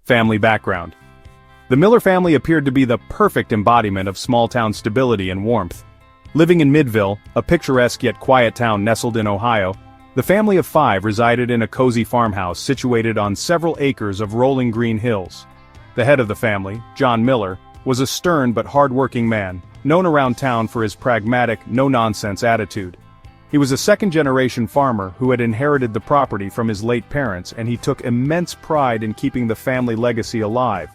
Family background. The Miller family appeared to be the perfect embodiment of small-town stability and warmth. Living in Midville, a picturesque yet quiet town nestled in Ohio, the family of 5 resided in a cozy farmhouse situated on several acres of rolling green hills. The head of the family, John Miller, was a stern but hard-working man, known around town for his pragmatic, no-nonsense attitude. He was a second-generation farmer who had inherited the property from his late parents, and he took immense pride in keeping the family legacy alive.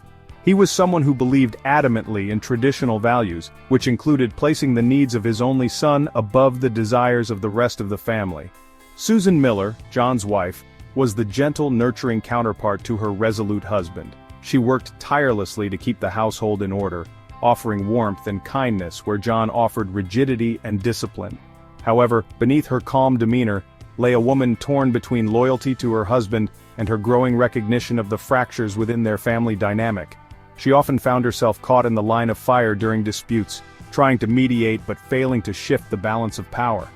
He was someone who believed adamantly in traditional values, which included placing the needs of his only son above the desires of the rest of the family. Susan Miller, John's wife, was the gentle, nurturing counterpart to her resolute husband. She worked tirelessly to keep the household in order, offering warmth and kindness where John offered rigidity and discipline. However, beneath her calm demeanor lay a woman torn between loyalty to her husband and her growing recognition of the fractures within their family dynamic. She often found herself caught in the line of fire during disputes, trying to mediate but failing to shift the balance of power.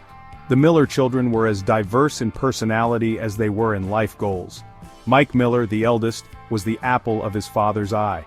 The Miller children were as diverse in personality as they were in life goals. Mike Miller, the eldest, was the apple of his father's eye.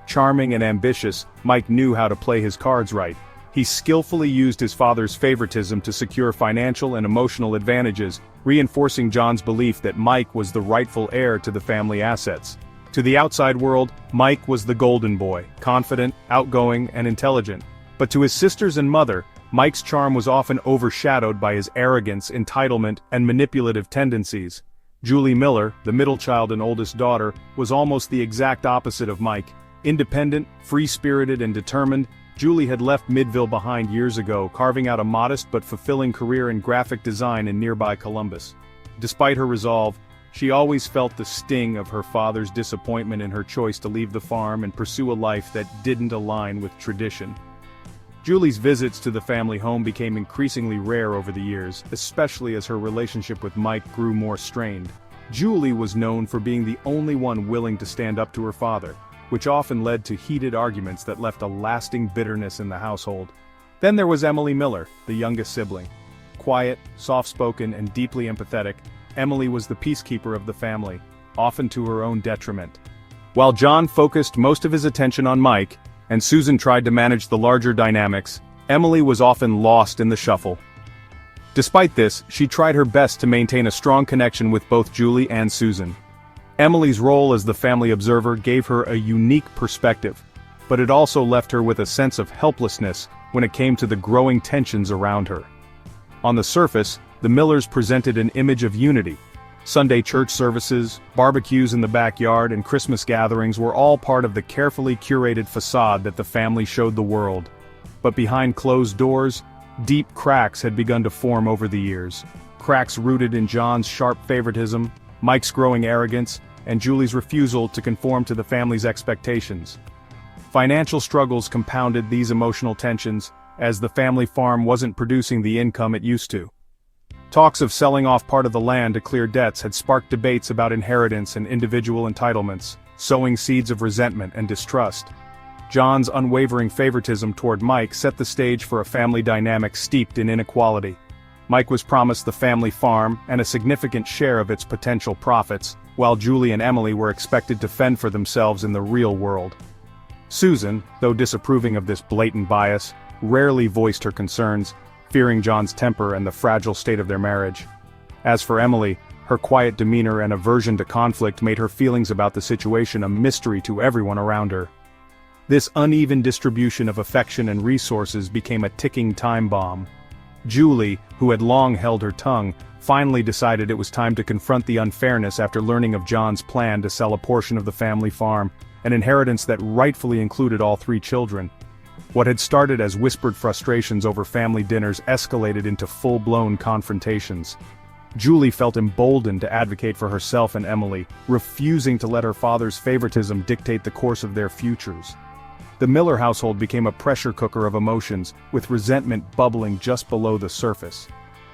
Charming and ambitious, Mike knew how to play his cards right. He skillfully used his father's favoritism to secure financial and emotional advantages, reinforcing John's belief that Mike was the rightful heir to the family assets. To the outside world, Mike was the golden boy, confident, outgoing, and intelligent. But to his sisters and mother, Mike's charm was often overshadowed by his arrogance, entitlement, and manipulative tendencies. Julie Miller, the middle child and oldest daughter, was almost the exact opposite of Mike. Independent, free-spirited, and determined, Julie had left Midville behind years ago, carving out a modest but fulfilling career in graphic design in nearby Columbus. Despite her resolve, she always felt the sting of her father's disappointment in her choice to leave the farm and pursue a life that didn't align with tradition. Julie's visits to the family home became increasingly rare over the years, especially as her relationship with Mike grew more strained. Julie was known for being the only one willing to stand up to her father, which often led to heated arguments that left a lasting bitterness in the household. Then there was Emily Miller, the youngest sibling. Quiet, soft-spoken, and deeply empathetic, Emily was the peacekeeper of the family, often to her own detriment. While John focused most of his attention on Mike, and Susan tried to manage the larger dynamics, Emily was often lost in the shuffle. Despite this, she tried her best to maintain a strong connection with both Julie and Susan. Emily's role as the family observer gave her a unique perspective, but it also left her with a sense of helplessness when it came to the growing tensions around her. On the surface, the Millers presented an image of unity. Sunday church services, barbecues in the backyard, and Christmas gatherings were all part of the carefully curated facade that the family showed the world. But behind closed doors, deep cracks had begun to form over the years. Cracks rooted in John's sharp favoritism, Mike's growing arrogance, and Julie's refusal to conform to the family's expectations. Financial struggles compounded these emotional tensions, as the family farm wasn't producing the income it used to. Talks of selling off part of the land to clear debts had sparked debates about inheritance and individual entitlements, sowing seeds of resentment and distrust. John's unwavering favoritism toward Mike set the stage for a family dynamic steeped in inequality. Mike was promised the family farm and a significant share of its potential profits, while Julie and Emily were expected to fend for themselves in the real world. Susan, though disapproving of this blatant bias, rarely voiced her concerns, fearing John's temper and the fragile state of their marriage. As for Emily, her quiet demeanor and aversion to conflict made her feelings about the situation a mystery to everyone around her. This uneven distribution of affection and resources became a ticking time bomb. Julie, who had long held her tongue, finally decided it was time to confront the unfairness after learning of John's plan to sell a portion of the family farm, an inheritance that rightfully included all 3 children. What had started as whispered frustrations over family dinners escalated into full-blown confrontations. Julie felt emboldened to advocate for herself and Emily, refusing to let her father's favoritism dictate the course of their futures. The Miller household became a pressure cooker of emotions, with resentment bubbling just below the surface.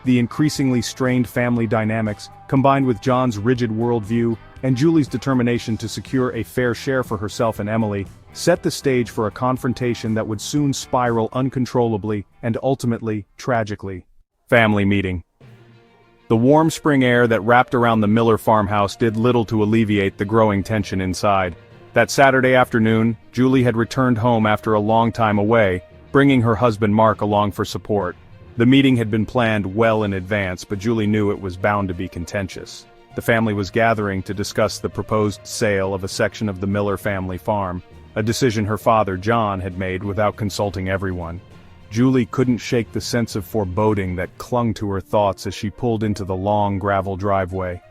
The increasingly strained family dynamics, combined with John's rigid worldview and Julie's determination to secure a fair share for herself and Emily, set the stage for a confrontation that would soon spiral uncontrollably and ultimately, tragically. Family meeting. The warm spring air that wrapped around the Miller farmhouse did little to alleviate the growing tension inside. That Saturday afternoon, Julie had returned home after a long time away, bringing her husband Mark along for support. The meeting had been planned well in advance, but Julie knew it was bound to be contentious. The family was gathering to discuss the proposed sale of a section of the Miller family farm, a decision her father, John, had made without consulting everyone. Julie couldn't shake the sense of foreboding that clung to her thoughts as she pulled into the long gravel driveway.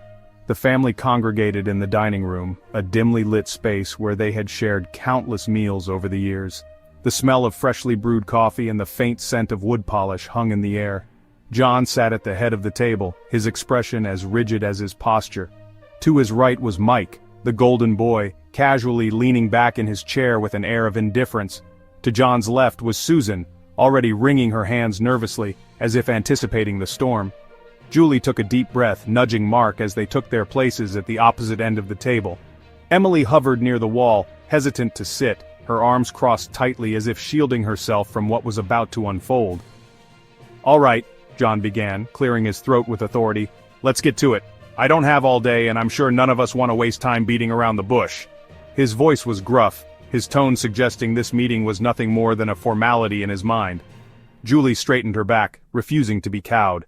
The family congregated in the dining room, a dimly lit space where they had shared countless meals over the years. The smell of freshly brewed coffee and the faint scent of wood polish hung in the air. John sat at the head of the table, his expression as rigid as his posture. To his right was Mike, the golden boy, casually leaning back in his chair with an air of indifference. To John's left was Susan, already wringing her hands nervously, as if anticipating the storm. Julie took a deep breath, nudging Mark as they took their places at the opposite end of the table. Emily hovered near the wall, hesitant to sit, her arms crossed tightly as if shielding herself from what was about to unfold. "All right," John began, clearing his throat with authority. "Let's get to it. I don't have all day, and I'm sure none of us want to waste time beating around the bush." His voice was gruff, his tone suggesting this meeting was nothing more than a formality in his mind. Julie straightened her back, refusing to be cowed.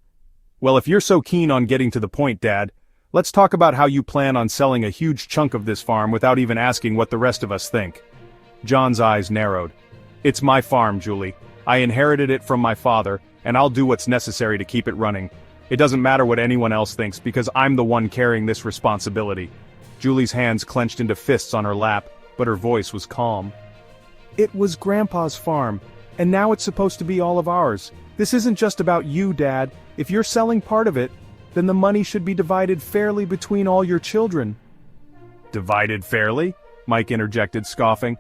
"Well, if you're so keen on getting to the point, Dad, let's talk about how you plan on selling a huge chunk of this farm without even asking what the rest of us think." John's eyes narrowed. "It's my farm, Julie. I inherited it from my father, and I'll do what's necessary to keep it running. It doesn't matter what anyone else thinks because I'm the one carrying this responsibility." Julie's hands clenched into fists on her lap, but her voice was calm. "It was Grandpa's farm, and now it's supposed to be all of ours. This isn't just about you, Dad. If you're selling part of it, then the money should be divided fairly between all your children." "Divided fairly?" Mike interjected, scoffing.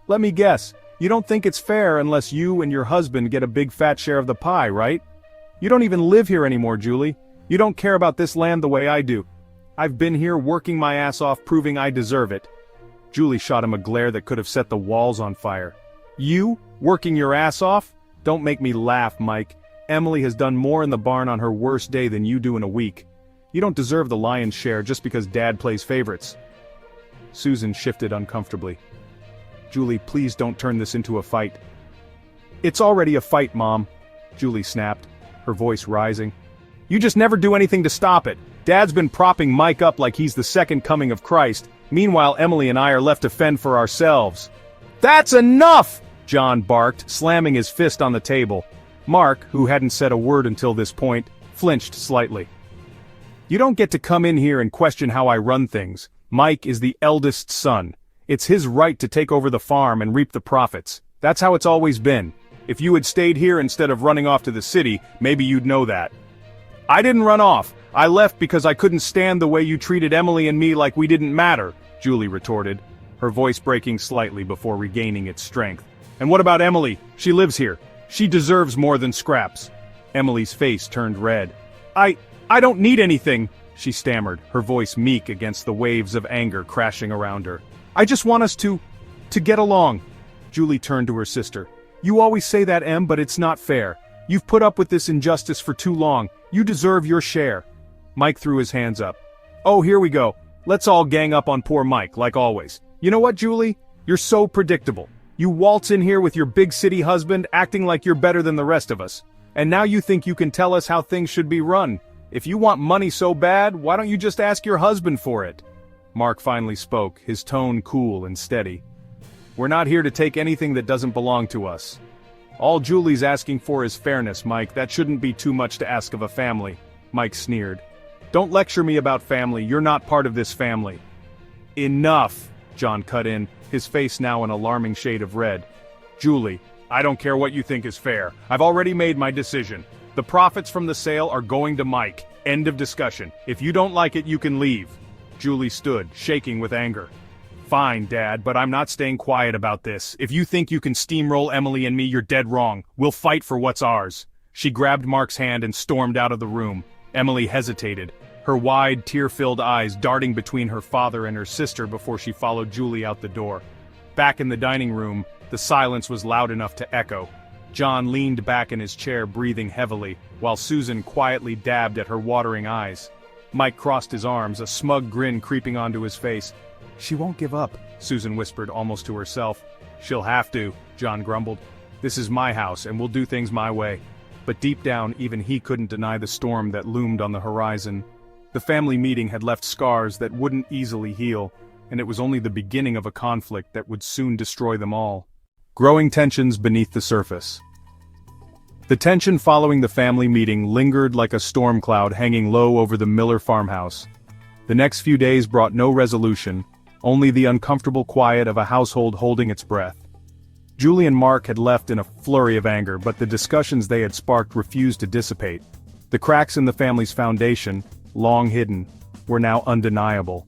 "Let me guess, you don't think it's fair unless you and your husband get a big fat share of the pie, right? You don't even live here anymore, Julie. You don't care about this land the way I do. I've been here working my ass off proving I deserve it." Julie shot him a glare that could have set the walls on fire. "You? Working your ass off? Don't make me laugh, Mike. Emily has done more in the barn on her worst day than you do in a week. You don't deserve the lion's share just because Dad plays favorites." Susan shifted uncomfortably. "Julie, please don't turn this into a fight." "It's already a fight, Mom," Julie snapped, her voice rising. "You just never do anything to stop it. Dad's been propping Mike up like he's the second coming of Christ. Meanwhile, Emily and I are left to fend for ourselves." "That's enough!" John barked, slamming his fist on the table. Mark, who hadn't said a word until this point, flinched slightly. "You don't get to come in here and question how I run things. Mike is the eldest son. It's his right to take over the farm and reap the profits. That's how it's always been. If you had stayed here instead of running off to the city, maybe you'd know that." "I didn't run off. I left because I couldn't stand the way you treated Emily and me like we didn't matter," Julie retorted, her voice breaking slightly before regaining its strength. "And what about Emily? She lives here. She deserves more than scraps." Emily's face turned red. I don't need anything," she stammered, her voice meek against the waves of anger crashing around her. "I just want us to get along." Julie turned to her sister. "You always say that, Em, but it's not fair. You've put up with this injustice for too long. You deserve your share." Mike threw his hands up. "Oh, here we go. Let's all gang up on poor Mike, like always. You know what, Julie? You're so predictable. You waltz in here with your big city husband, acting like you're better than the rest of us. And now you think you can tell us how things should be run. If you want money so bad, why don't you just ask your husband for it?" Mark finally spoke, his tone cool and steady. "We're not here to take anything that doesn't belong to us. All Julie's asking for is fairness, Mike. That shouldn't be too much to ask of a family." Mike sneered. "Don't lecture me about family. You're not part of this family." "Enough," John cut in, his face now an alarming shade of red. "Julie, I don't care what you think is fair. I've already made my decision. The profits from the sale are going to Mike. End of discussion. If you don't like it, you can leave." Julie stood, shaking with anger. "Fine, Dad, but I'm not staying quiet about this. If you think you can steamroll Emily and me, you're dead wrong. We'll fight for what's ours." She grabbed Mark's hand and stormed out of the room. Emily hesitated, her wide, tear-filled eyes darting between her father and her sister before she followed Julie out the door. Back in the dining room, the silence was loud enough to echo. John leaned back in his chair, breathing heavily, while Susan quietly dabbed at her watering eyes. Mike crossed his arms, a smug grin creeping onto his face. She won't give up, Susan whispered almost to herself. She'll have to, John grumbled. This is my house and we'll do things my way. But deep down, even he couldn't deny the storm that loomed on the horizon. The family meeting had left scars that wouldn't easily heal, and it was only the beginning of a conflict that would soon destroy them all. Growing tensions beneath the surface. The tension following the family meeting lingered like a storm cloud hanging low over the Miller farmhouse. The next few days brought no resolution, only the uncomfortable quiet of a household holding its breath. Julie and Mark had left in a flurry of anger, but the discussions they had sparked refused to dissipate. The cracks in the family's foundation, long hidden, were now undeniable.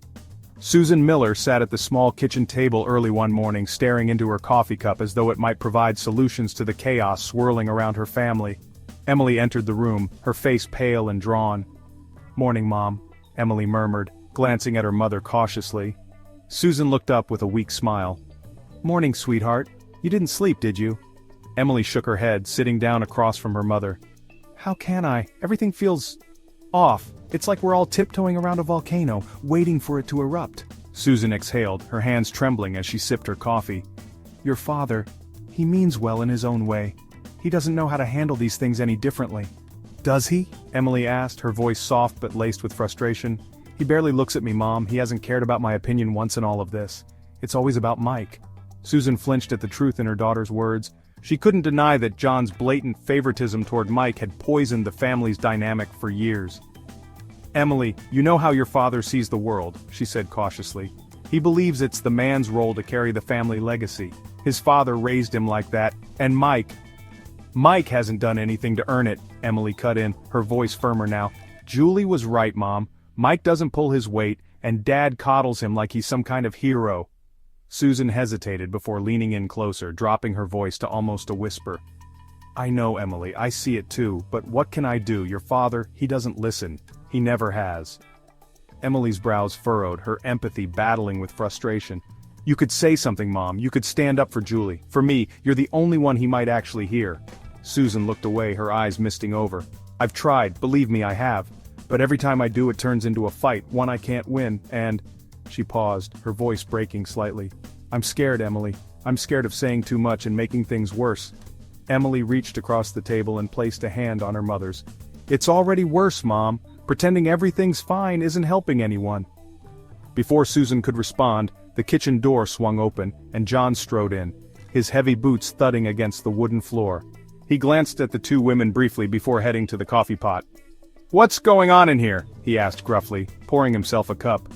Susan Miller sat at the small kitchen table early one morning, staring into her coffee cup as though it might provide solutions to the chaos swirling around her family. Emily entered the room, her face pale and drawn. "Morning, Mom," Emily murmured, glancing at her mother cautiously. Susan looked up with a weak smile. "Morning, sweetheart. You didn't sleep, did you?" Emily shook her head, sitting down across from her mother. "How can I? Everything feels off. It's like we're all tiptoeing around a volcano, waiting for it to erupt." Susan exhaled, her hands trembling as she sipped her coffee. "Your father, he means well in his own way. He doesn't know how to handle these things any differently." "Does he?" Emily asked, her voice soft but laced with frustration. "He barely looks at me, Mom. He hasn't cared about my opinion once in all of this. It's always about Mike." Susan flinched at the truth in her daughter's words. She couldn't deny that John's blatant favoritism toward Mike had poisoned the family's dynamic for years. "Emily, you know how your father sees the world," she said cautiously. "He believes it's the man's role to carry the family legacy. His father raised him like that, and Mike hasn't done anything to earn it," Emily cut in, her voice firmer now. "Julie was right, Mom. Mike doesn't pull his weight, and Dad coddles him like he's some kind of hero." Susan hesitated before leaning in closer, dropping her voice to almost a whisper. "I know, Emily, I see it too, but what can I do? Your father, he doesn't listen. He never has." Emily's brows furrowed, her empathy battling with frustration. "You could say something, Mom. You could stand up for Julie. For me, you're the only one he might actually hear." Susan looked away, her eyes misting over. "I've tried, believe me, I have. But every time I do, it turns into a fight, one I can't win, and..." She paused, her voice breaking slightly. "I'm scared, Emily. I'm scared of saying too much and making things worse." Emily reached across the table and placed a hand on her mother's. "It's already worse, Mom. Pretending everything's fine isn't helping anyone." Before Susan could respond, the kitchen door swung open, and John strode in, his heavy boots thudding against the wooden floor. He glanced at the two women briefly before heading to the coffee pot. "What's going on in here?" he asked gruffly, pouring himself a cup.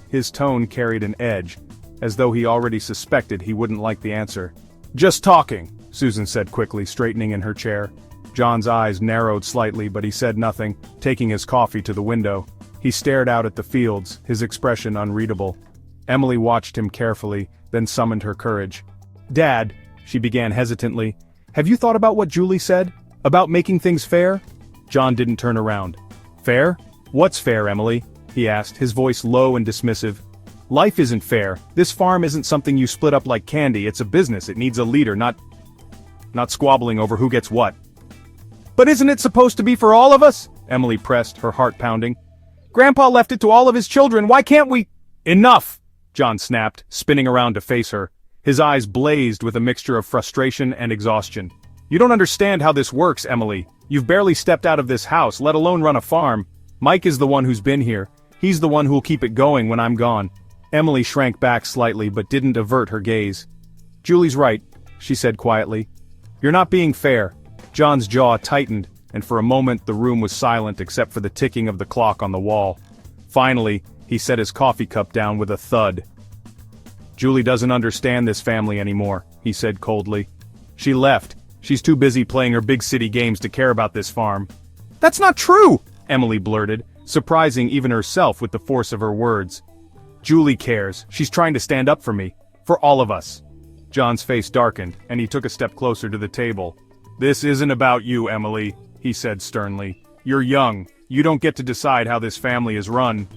His tone carried an edge, as though he already suspected he wouldn't like the answer. "Just talking," Susan said quickly, straightening in her chair. John's eyes narrowed slightly, but he said nothing, taking his coffee to the window. He stared out at the fields, his expression unreadable. Emily watched him carefully, then summoned her courage. "Dad," she began hesitantly, "have you thought about what Julie said? About making things fair?" John didn't turn around. "Fair? What's fair, Emily?" he asked, his voice low and dismissive. "Life isn't fair. This farm isn't something you split up like candy. It's a business. It needs a leader, not squabbling over who gets what." "But isn't it supposed to be for all of us?" Emily pressed, her heart pounding. "Grandpa left it to all of his children. Why can't we—" "Enough!" John snapped, spinning around to face her. His eyes blazed with a mixture of frustration and exhaustion. "You don't understand how this works, Emily. You've barely stepped out of this house, let alone run a farm. Mike is the one who's been here. He's the one who'll keep it going when I'm gone." Emily shrank back slightly but didn't avert her gaze. "Julie's right," she said quietly. "You're not being fair." John's jaw tightened, and for a moment the room was silent except for the ticking of the clock on the wall. Finally, he set his coffee cup down with a thud. "Julie doesn't understand this family anymore," he said coldly. "She left. She's too busy playing her big city games to care about this farm." "That's not true!" Emily blurted, surprising even herself with the force of her words. "Julie cares. She's trying to stand up for me. For all of us." John's face darkened, and he took a step closer to the table. "This isn't about you, Emily," he said sternly. "You're young. You don't get to decide how this family is run."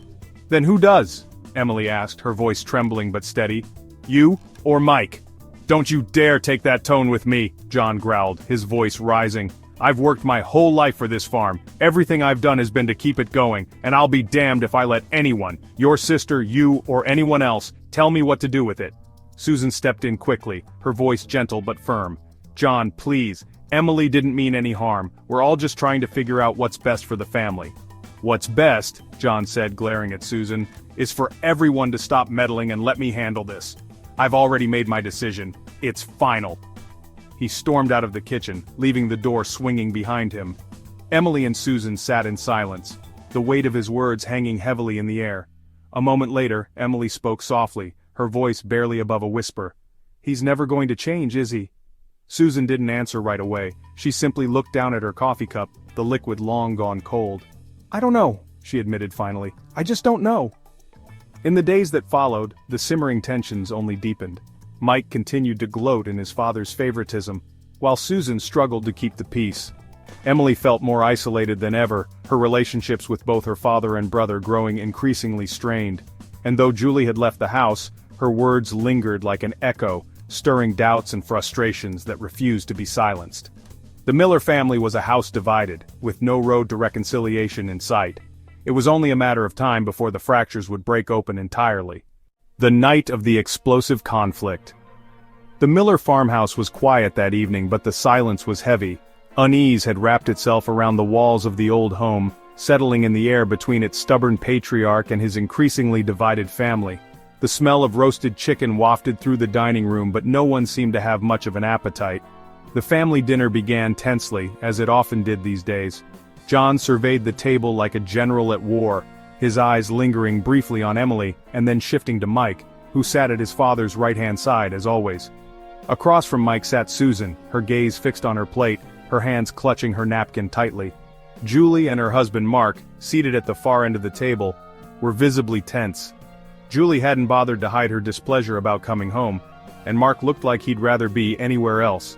"Then who does?" Emily asked, her voice trembling but steady. "You or Mike?" "Don't you dare take that tone with me," John growled, his voice rising. "I've worked my whole life for this farm. Everything I've done has been to keep it going, and I'll be damned if I let anyone, your sister, you, or anyone else, Tell me what to do with it." Susan stepped in quickly, her voice gentle but firm. "John, please. Emily didn't mean any harm. We're all just trying to figure out what's best for the family." "What's best," John said, glaring at Susan, "is for everyone to stop meddling and let me handle this. I've already made my decision. It's final." He stormed out of the kitchen, leaving the door swinging behind him. Emily and Susan sat in silence, the weight of his words hanging heavily in the air. A moment later, Emily spoke softly, her voice barely above a whisper. "He's never going to change, is he?" Susan didn't answer right away. She simply looked down at her coffee cup, the liquid long gone cold. "I don't know," she admitted finally. "I just don't know." In the days that followed, the simmering tensions only deepened. Mike continued to gloat in his father's favoritism, while Susan struggled to keep the peace. Emily felt more isolated than ever, her relationships with both her father and brother growing increasingly strained. And though Julie had left the house, her words lingered like an echo, stirring doubts and frustrations that refused to be silenced. The Miller family was a house divided, with no road to reconciliation in sight. It was only a matter of time before the fractures would break open entirely. The night of the explosive conflict. The Miller farmhouse was quiet that evening, but the silence was heavy. Unease had wrapped itself around the walls of the old home, settling in the air between its stubborn patriarch and his increasingly divided family. The smell of roasted chicken wafted through the dining room, but no one seemed to have much of an appetite. The family dinner began tensely, as it often did these days. John surveyed the table like a general at war, his eyes lingering briefly on Emily, and then shifting to Mike, who sat at his father's right-hand side as always. Across from Mike sat Susan, her gaze fixed on her plate, her hands clutching her napkin tightly. Julie and her husband Mark, seated at the far end of the table, were visibly tense. Julie hadn't bothered to hide her displeasure about coming home, and Mark looked like he'd rather be anywhere else.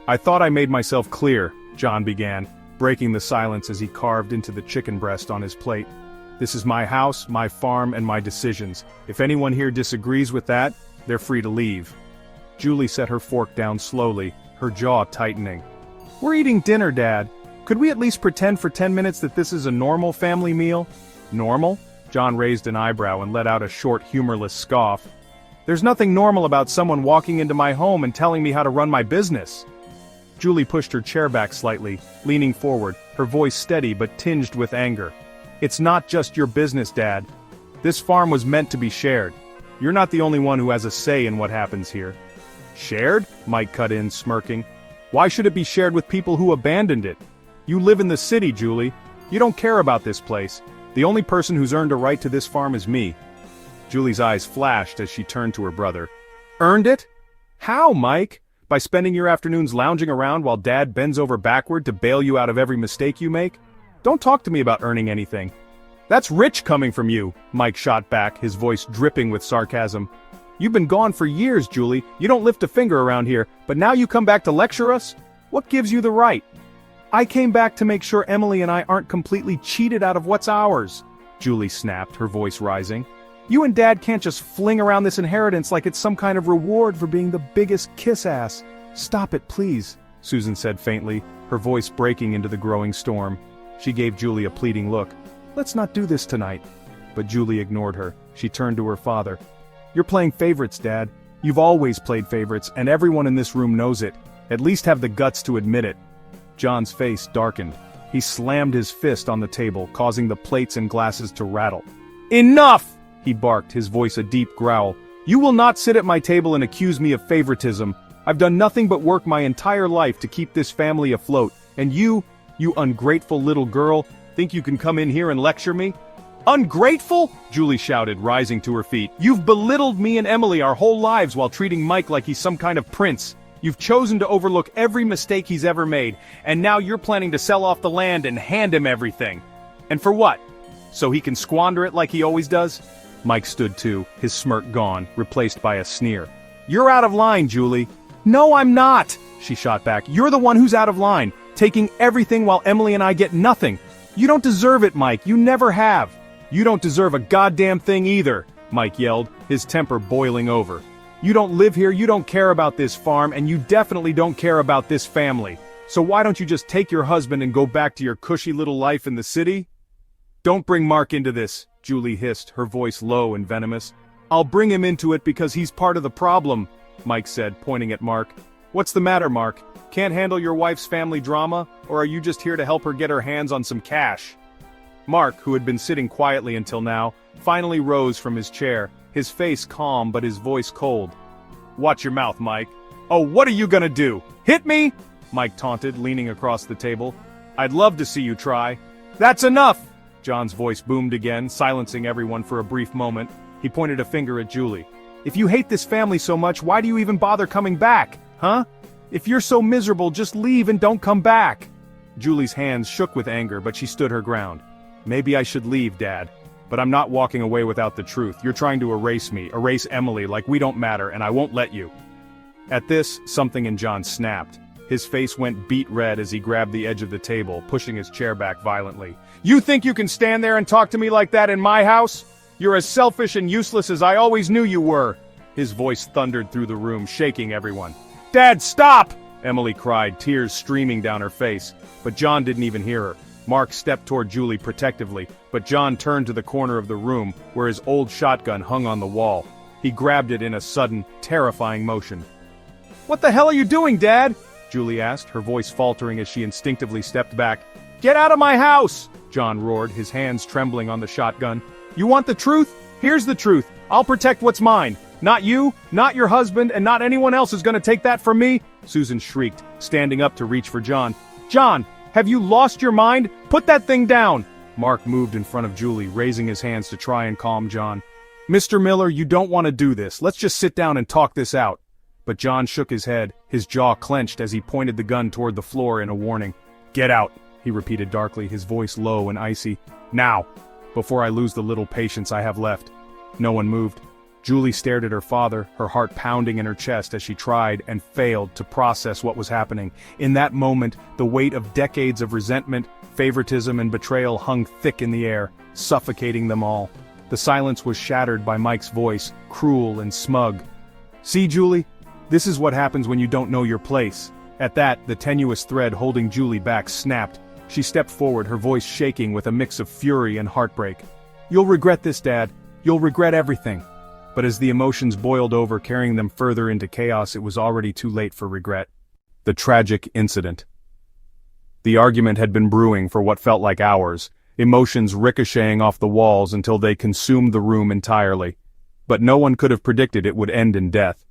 "I thought I made myself clear," John began, breaking the silence as he carved into the chicken breast on his plate. "This is my house, my farm, and my decisions. If anyone here disagrees with that, they're free to leave." Julie set her fork down slowly, her jaw tightening. "We're eating dinner, Dad. Could we at least pretend for 10 minutes that this is a normal family meal?" "Normal?" John raised an eyebrow and let out a short, humorless scoff. "There's nothing normal about someone walking into my home and telling me how to run my business." Julie pushed her chair back slightly, leaning forward, her voice steady but tinged with anger. "It's not just your business, Dad. This farm was meant to be shared. You're not the only one who has a say in what happens here." "Shared?" Mike cut in, smirking. "Why should it be shared with people who abandoned it? You live in the city, Julie. You don't care about this place. The only person who's earned a right to this farm is me." Julie's eyes flashed as she turned to her brother. "Earned it? How, Mike? By spending your afternoons lounging around while Dad bends over backward to bail you out of every mistake you make? Don't talk to me about earning anything." "That's rich coming from you," Mike shot back, his voice dripping with sarcasm. "You've been gone for years, Julie. You don't lift a finger around here, but now you come back to lecture us? What gives you the right?" "I came back to make sure Emily and I aren't completely cheated out of what's ours," Julie snapped, her voice rising. "You and Dad can't just fling around this inheritance like it's some kind of reward for being the biggest kiss-ass." "Stop it, please," Susan said faintly, her voice breaking into the growing storm. She gave Julie a pleading look. "Let's not do this tonight." But Julie ignored her. She turned to her father. "You're playing favorites, Dad. You've always played favorites, and everyone in this room knows it. At least have the guts to admit it." John's face darkened. He slammed his fist on the table, causing the plates and glasses to rattle. "Enough!" he barked, his voice a deep growl. "You will not sit at my table and accuse me of favoritism. I've done nothing but work my entire life to keep this family afloat, and you ungrateful little girl, think you can come in here and lecture me?" "Ungrateful?" Julie shouted, rising to her feet. "You've belittled me and Emily our whole lives while treating Mike like he's some kind of prince. You've chosen to overlook every mistake he's ever made, and now you're planning to sell off the land and hand him everything. And for what? So he can squander it like he always does?" Mike stood too, his smirk gone, replaced by a sneer. "You're out of line, Julie." "No, I'm not," she shot back. "You're the one who's out of line, taking everything while Emily and I get nothing. You don't deserve it, Mike. You never have." "You don't deserve a goddamn thing either," Mike yelled, his temper boiling over. "You don't live here, you don't care about this farm, and you definitely don't care about this family. So why don't you just take your husband and go back to your cushy little life in the city?" "Don't bring Mark into this," Julie hissed, her voice low and venomous. I'll bring him into it because he's part of the problem, Mike said, pointing at Mark. What's the matter, Mark? Can't handle your wife's family drama, or are you just here to help her get her hands on some cash? Mark, who had been sitting quietly until now, finally rose from his chair, his face calm but his voice cold. Watch your mouth, Mike. Oh, what are you gonna do? Hit me? Mike taunted, leaning across the table. I'd love to see you try. That's enough! John's voice boomed again, silencing everyone for a brief moment. He pointed a finger at Julie. If you hate this family so much, why do you even bother coming back, huh? If you're so miserable, just leave and don't come back. Julie's hands shook with anger, but she stood her ground. Maybe I should leave, Dad. But I'm not walking away without the truth. You're trying to erase me, erase Emily like we don't matter, and I won't let you. At this, something in John snapped. His face went beet red as he grabbed the edge of the table, pushing his chair back violently. You think you can stand there and talk to me like that in my house? You're as selfish and useless as I always knew you were. His voice thundered through the room, shaking everyone. Dad, stop! Emily cried, tears streaming down her face. But John didn't even hear her. Mark stepped toward Julie protectively, but John turned to the corner of the room where his old shotgun hung on the wall. He grabbed it in a sudden, terrifying motion. What the hell are you doing, Dad? Julie asked, her voice faltering as she instinctively stepped back. Get out of my house! John roared, his hands trembling on the shotgun. You want the truth? Here's the truth. I'll protect what's mine. Not you, not your husband, and not anyone else is gonna take that from me, Susan shrieked, standing up to reach for John. John, have you lost your mind? Put that thing down! Mark moved in front of Julie, raising his hands to try and calm John. Mr. Miller, you don't want to do this. Let's just sit down and talk this out. But John shook his head, his jaw clenched as he pointed the gun toward the floor in a warning. Get out, he repeated darkly, his voice low and icy. Now, before I lose the little patience I have left. No one moved. Julie stared at her father, her heart pounding in her chest as she tried and failed to process what was happening. In that moment, the weight of decades of resentment, favoritism, and betrayal hung thick in the air, suffocating them all. The silence was shattered by Mike's voice, cruel and smug. See, Julie? This is what happens when you don't know your place. At that, the tenuous thread holding Julie back snapped. She stepped forward, her voice shaking with a mix of fury and heartbreak. You'll regret this, Dad. You'll regret everything. But as the emotions boiled over, carrying them further into chaos, it was already too late for regret. The tragic incident. The argument had been brewing for what felt like hours, emotions ricocheting off the walls until they consumed the room entirely. But no one could have predicted it would end in death.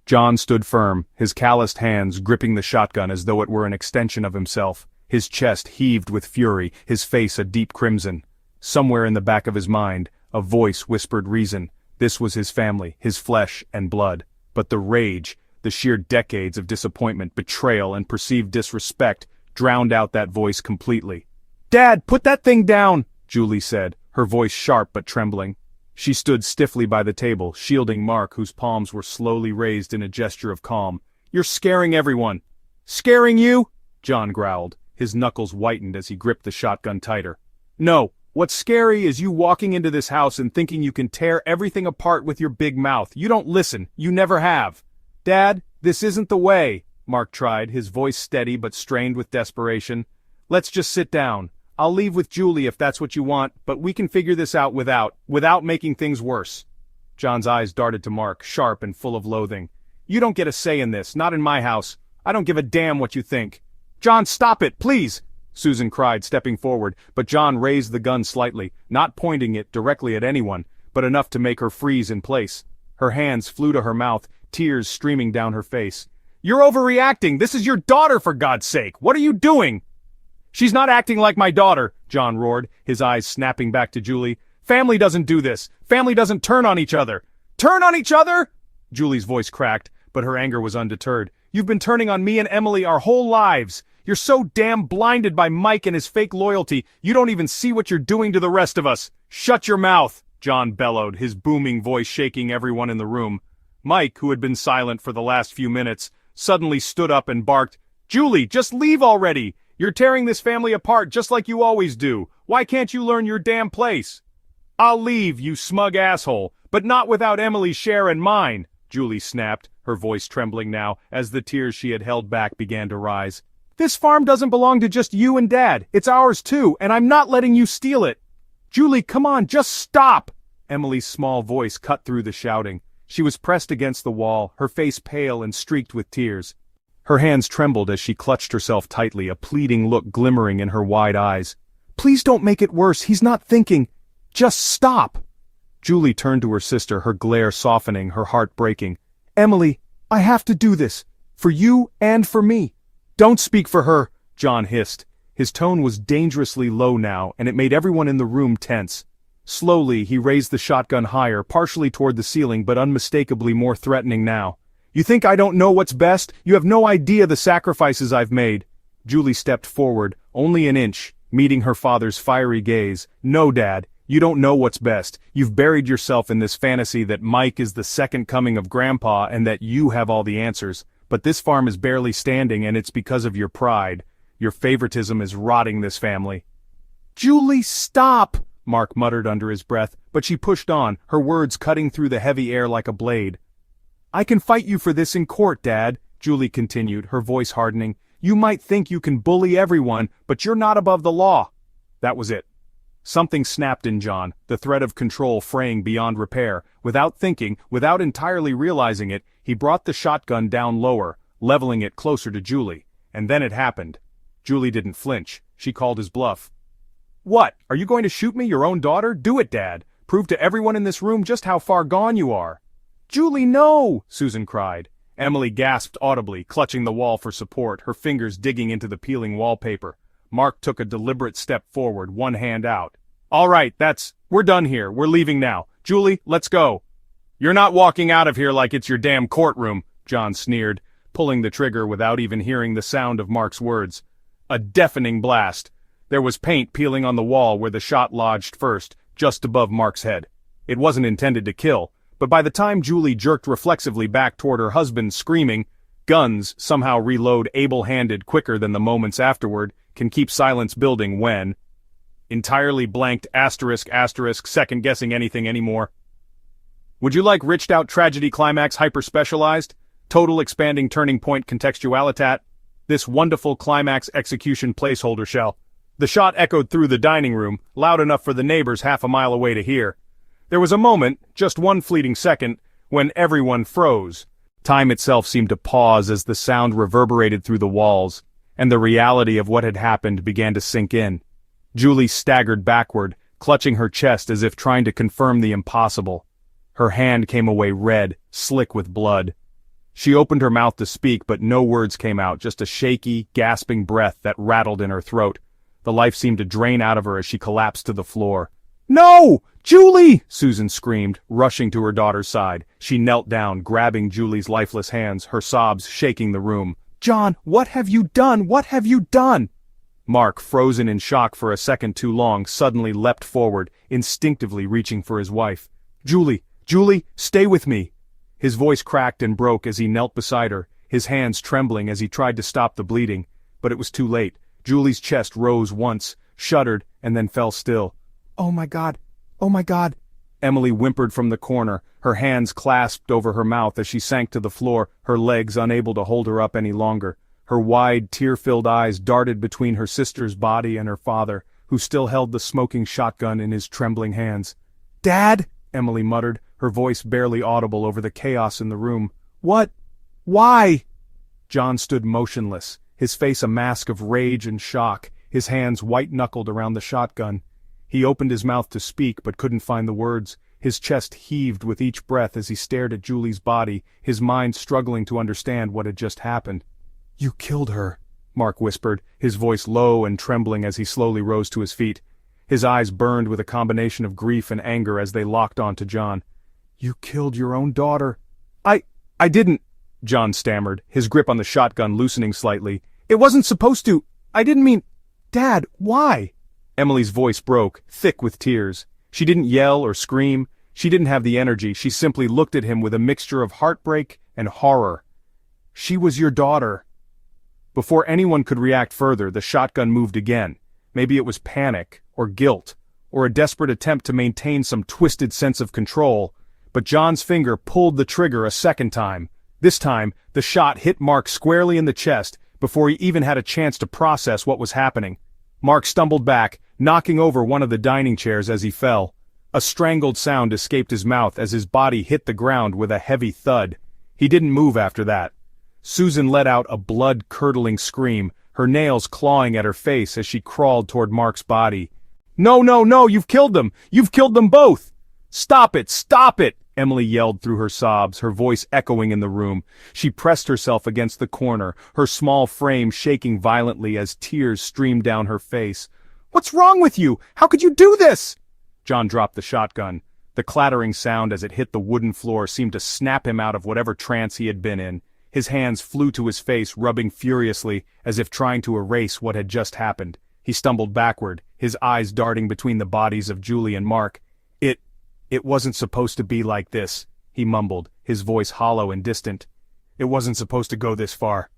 John stood firm, his calloused hands gripping the shotgun as though it were an extension of himself. His chest heaved with fury, his face a deep crimson. Somewhere in the back of his mind, a voice whispered reason. This was his family, his flesh and blood. But the rage, the sheer decades of disappointment, betrayal, and perceived disrespect drowned out that voice completely. Dad, put that thing down, Julie said, her voice sharp but trembling. She stood stiffly by the table, shielding Mark, whose palms were slowly raised in a gesture of calm. You're scaring everyone. Scaring you? John growled. His knuckles whitened as he gripped the shotgun tighter. No. What's scary is you walking into this house and thinking you can tear everything apart with your big mouth. You don't listen. You never have. Dad, this isn't the way, Mark tried, his voice steady but strained with desperation. Let's just sit down. I'll leave with Julie if that's what you want, but we can figure this out without making things worse. John's eyes darted to Mark, sharp and full of loathing. You don't get a say in this, not in my house. I don't give a damn what you think. John, stop it, please! Susan cried, stepping forward, but John raised the gun slightly, not pointing it directly at anyone, but enough to make her freeze in place. Her hands flew to her mouth, tears streaming down her face. You're overreacting! This is your daughter, for God's sake! What are you doing? She's not acting like my daughter, John roared, his eyes snapping back to Julie. Family doesn't do this. Family doesn't turn on each other. Turn on each other? Julie's voice cracked, but her anger was undeterred. You've been turning on me and Emily our whole lives. You're so damn blinded by Mike and his fake loyalty, you don't even see what you're doing to the rest of us. Shut your mouth, John bellowed, his booming voice shaking everyone in the room. Mike, who had been silent for the last few minutes, suddenly stood up and barked, Julie, just leave already! You're tearing this family apart just like you always do. Why can't you learn your damn place? I'll leave, you smug asshole, but not without Emily's share and mine, Julie snapped, her voice trembling now as the tears she had held back began to rise. This farm doesn't belong to just you and Dad. It's ours too, and I'm not letting you steal it. Julie, come on, just stop! Emily's small voice cut through the shouting. She was pressed against the wall, her face pale and streaked with tears. Her hands trembled as she clutched herself tightly, a pleading look glimmering in her wide eyes. "Please don't make it worse, he's not thinking. Just stop!" Julie turned to her sister, her glare softening, her heart breaking. "Emily, I have to do this. For you and for me." "Don't speak for her," John hissed. His tone was dangerously low now, and it made everyone in the room tense. Slowly, he raised the shotgun higher, partially toward the ceiling but unmistakably more threatening now. "You think I don't know what's best? You have no idea the sacrifices I've made." Julie stepped forward, only an inch, meeting her father's fiery gaze. "No, Dad, you don't know what's best. You've buried yourself in this fantasy that Mike is the second coming of Grandpa and that you have all the answers. But this farm is barely standing, and it's because of your pride. Your favoritism is rotting this family." "Julie, stop!" Mark muttered under his breath, but she pushed on, her words cutting through the heavy air like a blade. "I can fight you for this in court, Dad," Julie continued, her voice hardening. "You might think you can bully everyone, but you're not above the law." That was it. Something snapped in John, the thread of control fraying beyond repair. Without thinking, without entirely realizing it, he brought the shotgun down lower, leveling it closer to Julie. And then it happened. Julie didn't flinch. She called his bluff. "What? Are you going to shoot me, your own daughter? Do it, Dad. Prove to everyone in this room just how far gone you are." "Julie, no!" Susan cried. Emily gasped audibly, clutching the wall for support, her fingers digging into the peeling wallpaper. Mark took a deliberate step forward, one hand out. "All right, we're done here. We're leaving now. Julie, let's go." "You're not walking out of here like it's your damn courtroom," John sneered, pulling the trigger without even hearing the sound of Mark's words. A deafening blast. There was paint peeling on the wall where the shot lodged first, just above Mark's head. It wasn't intended to kill, but by the time Julie jerked reflexively back toward her husband screaming, guns somehow reload able-handed quicker than the moments afterward, can keep silence building when... Entirely blanked ***, second-guessing anything anymore. "Would you like riched-out tragedy climax hyper-specialized? Total expanding turning point contextualitat? This wonderful climax execution placeholder shell." The shot echoed through the dining room, loud enough for the neighbors half a mile away to hear. There was a moment, just one fleeting second, when everyone froze. Time itself seemed to pause as the sound reverberated through the walls, and the reality of what had happened began to sink in. Julie staggered backward, clutching her chest as if trying to confirm the impossible. Her hand came away red, slick with blood. She opened her mouth to speak, but no words came out, just a shaky, gasping breath that rattled in her throat. The life seemed to drain out of her as she collapsed to the floor. "No! Julie!" Susan screamed, rushing to her daughter's side. She knelt down, grabbing Julie's lifeless hands, her sobs shaking the room. "John, what have you done? What have you done?" Mark, frozen in shock for a second too long, suddenly leapt forward, instinctively reaching for his wife. "Julie, stay with me." His voice cracked and broke as he knelt beside her, his hands trembling as he tried to stop the bleeding. But it was too late. Julie's chest rose once, shuddered, and then fell still. "Oh my God! Oh my God!" Emily whimpered from the corner, her hands clasped over her mouth as she sank to the floor, her legs unable to hold her up any longer. Her wide, tear-filled eyes darted between her sister's body and her father, who still held the smoking shotgun in his trembling hands. "Dad!" Emily muttered, her voice barely audible over the chaos in the room. "What? Why?" John stood motionless, his face a mask of rage and shock, his hands white-knuckled around the shotgun. He opened his mouth to speak but couldn't find the words. His chest heaved with each breath as he stared at Julie's body, his mind struggling to understand what had just happened. "You killed her," Mark whispered, his voice low and trembling as he slowly rose to his feet. His eyes burned with a combination of grief and anger as they locked onto John. "You killed your own daughter." I didn't," John stammered, his grip on the shotgun loosening slightly. "It wasn't supposed to. I didn't mean... Dad, why?" Emily's voice broke, thick with tears. She didn't yell or scream. She didn't have the energy. She simply looked at him with a mixture of heartbreak and horror. "She was your daughter." Before anyone could react further, the shotgun moved again. Maybe it was panic, or guilt, or a desperate attempt to maintain some twisted sense of control. But John's finger pulled the trigger a second time. This time, the shot hit Mark squarely in the chest before he even had a chance to process what was happening. Mark stumbled back, knocking over one of the dining chairs as he fell. A strangled sound escaped his mouth as his body hit the ground with a heavy thud. He didn't move after that. Susan let out a blood-curdling scream, her nails clawing at her face as she crawled toward Mark's body. "No, no, no, you've killed them! You've killed them both!" "Stop it! Stop it!" Emily yelled through her sobs, her voice echoing in the room. She pressed herself against the corner, her small frame shaking violently as tears streamed down her face. "What's wrong with you? How could you do this?" John dropped the shotgun. The clattering sound as it hit the wooden floor seemed to snap him out of whatever trance he had been in. His hands flew to his face, rubbing furiously, as if trying to erase what had just happened. He stumbled backward, his eyes darting between the bodies of Julie and Mark. It wasn't supposed to be like this," he mumbled, his voice hollow and distant. "It wasn't supposed to go this far."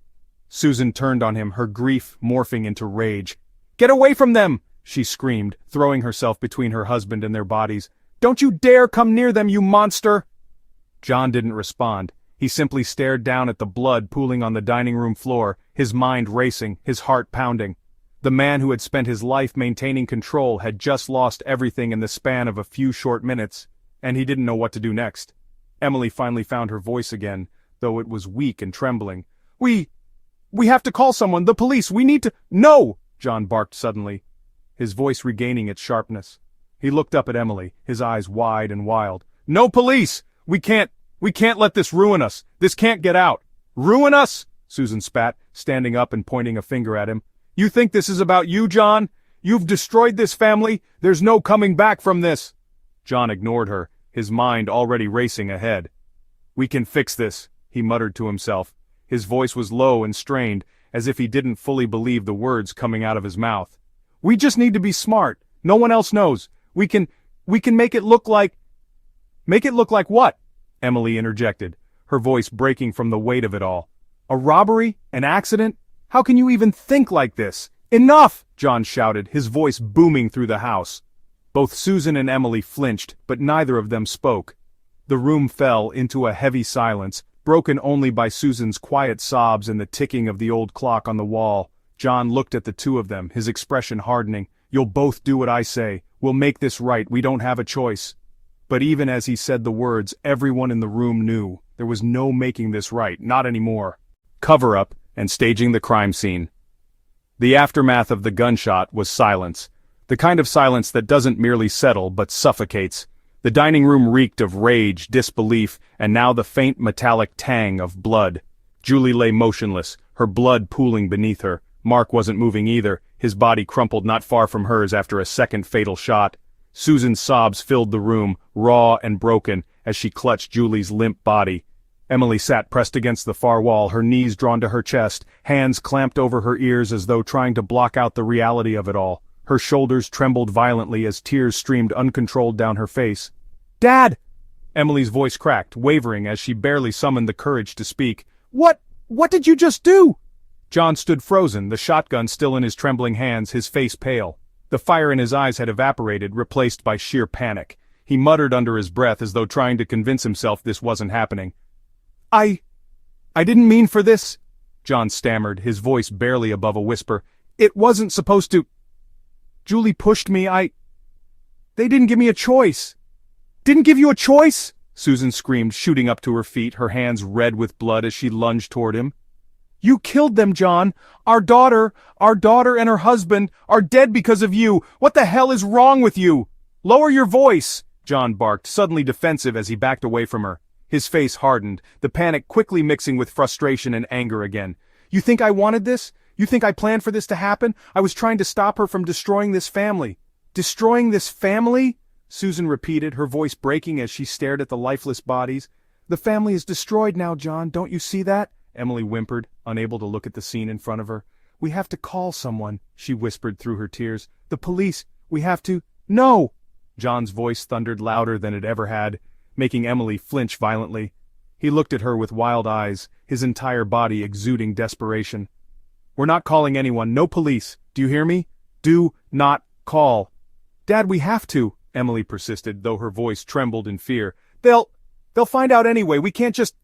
Susan turned on him, her grief morphing into rage. "Get away from them!" she screamed, throwing herself between her husband and their bodies. "Don't you dare come near them, you monster!" John didn't respond. He simply stared down at the blood pooling on the dining room floor, his mind racing, his heart pounding. The man who had spent his life maintaining control had just lost everything in the span of a few short minutes, and he didn't know what to do next. Emily finally found her voice again, though it was weak and trembling. We have to call someone, the police, we need to— No! John barked suddenly, his voice regaining its sharpness. He looked up at Emily, his eyes wide and wild. "No police! We can't let this ruin us! This can't get out!" "Ruin us?" Susan spat, standing up and pointing a finger at him. "You think this is about you, John? You've destroyed this family. There's no coming back from this." John ignored her, his mind already racing ahead. "We can fix this," he muttered to himself. His voice was low and strained, as if he didn't fully believe the words coming out of his mouth. "We just need to be smart. No one else knows. We can make it look like—" "Make it look like what?" Emily interjected, her voice breaking from the weight of it all. "A robbery? An accident? How can you even think like this?" "Enough!" John shouted, his voice booming through the house. Both Susan and Emily flinched, but neither of them spoke. The room fell into a heavy silence, broken only by Susan's quiet sobs and the ticking of the old clock on the wall. John looked at the two of them, his expression hardening. "You'll both do what I say. We'll make this right. We don't have a choice." But even as he said the words, everyone in the room knew. There was no making this right, not anymore. Cover-up and staging the crime scene. The aftermath of the gunshot was silence. The kind of silence that doesn't merely settle but suffocates. The dining room reeked of rage, disbelief, and now the faint metallic tang of blood. Julie lay motionless, her blood pooling beneath her. Mark wasn't moving either, his body crumpled not far from hers after a second fatal shot. Susan's sobs filled the room, raw and broken, as she clutched Julie's limp body. Emily sat pressed against the far wall, her knees drawn to her chest, hands clamped over her ears as though trying to block out the reality of it all. Her shoulders trembled violently as tears streamed uncontrolled down her face. "Dad!" Emily's voice cracked, wavering as she barely summoned the courage to speak. What did you just do?" John stood frozen, the shotgun still in his trembling hands, his face pale. The fire in his eyes had evaporated, replaced by sheer panic. He muttered under his breath as though trying to convince himself this wasn't happening. I didn't mean for this," John stammered, his voice barely above a whisper. "It wasn't supposed to. Julie pushed me. They didn't give me a choice." "Didn't give you a choice?" Susan screamed, shooting up to her feet, her hands red with blood as she lunged toward him. "You killed them, John. Our daughter and her husband are dead because of you. What the hell is wrong with you?" "Lower your voice," John barked, suddenly defensive as he backed away from her. His face hardened, the panic quickly mixing with frustration and anger again. "You think I wanted this? You think I planned for this to happen? I was trying to stop her from destroying this family." "Destroying this family?" Susan repeated, her voice breaking as she stared at the lifeless bodies. "The family is destroyed now, John, don't you see that?" Emily whimpered, unable to look at the scene in front of her. "We have to call someone," she whispered through her tears. "The police, we have to—" "No!" John's voice thundered louder than it ever had, making Emily flinch violently. He looked at her with wild eyes, his entire body exuding desperation. "We're not calling anyone, no police. Do you hear me? Do not call." "Dad, we have to," Emily persisted, though her voice trembled in fear. They'll find out anyway. We can't just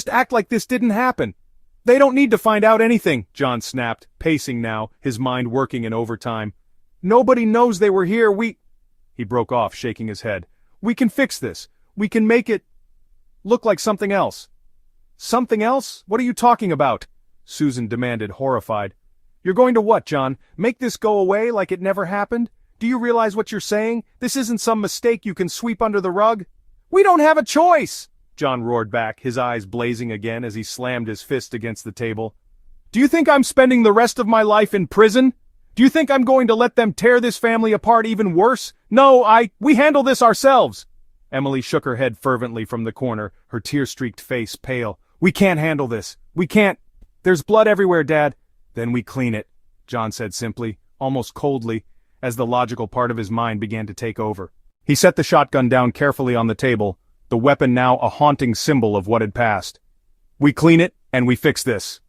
act like this didn't happen." "They don't need to find out anything," John snapped, pacing now, his mind working in overtime. "Nobody knows they were here. He broke off, shaking his head. We can fix this. We can make it look like something else." "Something else? What are you talking about?" Susan demanded, horrified. "You're going to what, John? Make this go away like it never happened? Do you realize what you're saying? This isn't some mistake you can sweep under the rug." "We don't have a choice!" John roared back, his eyes blazing again as he slammed his fist against the table. "Do you think I'm spending the rest of my life in prison? Do you think I'm going to let them tear this family apart even worse? No, we handle this ourselves." Emily shook her head fervently from the corner, her tear-streaked face pale. "We can't handle this. We can't. There's blood everywhere, Dad." "Then we clean it," John said simply, almost coldly, as the logical part of his mind began to take over. He set the shotgun down carefully on the table, the weapon now a haunting symbol of what had passed. "We clean it, and we fix this."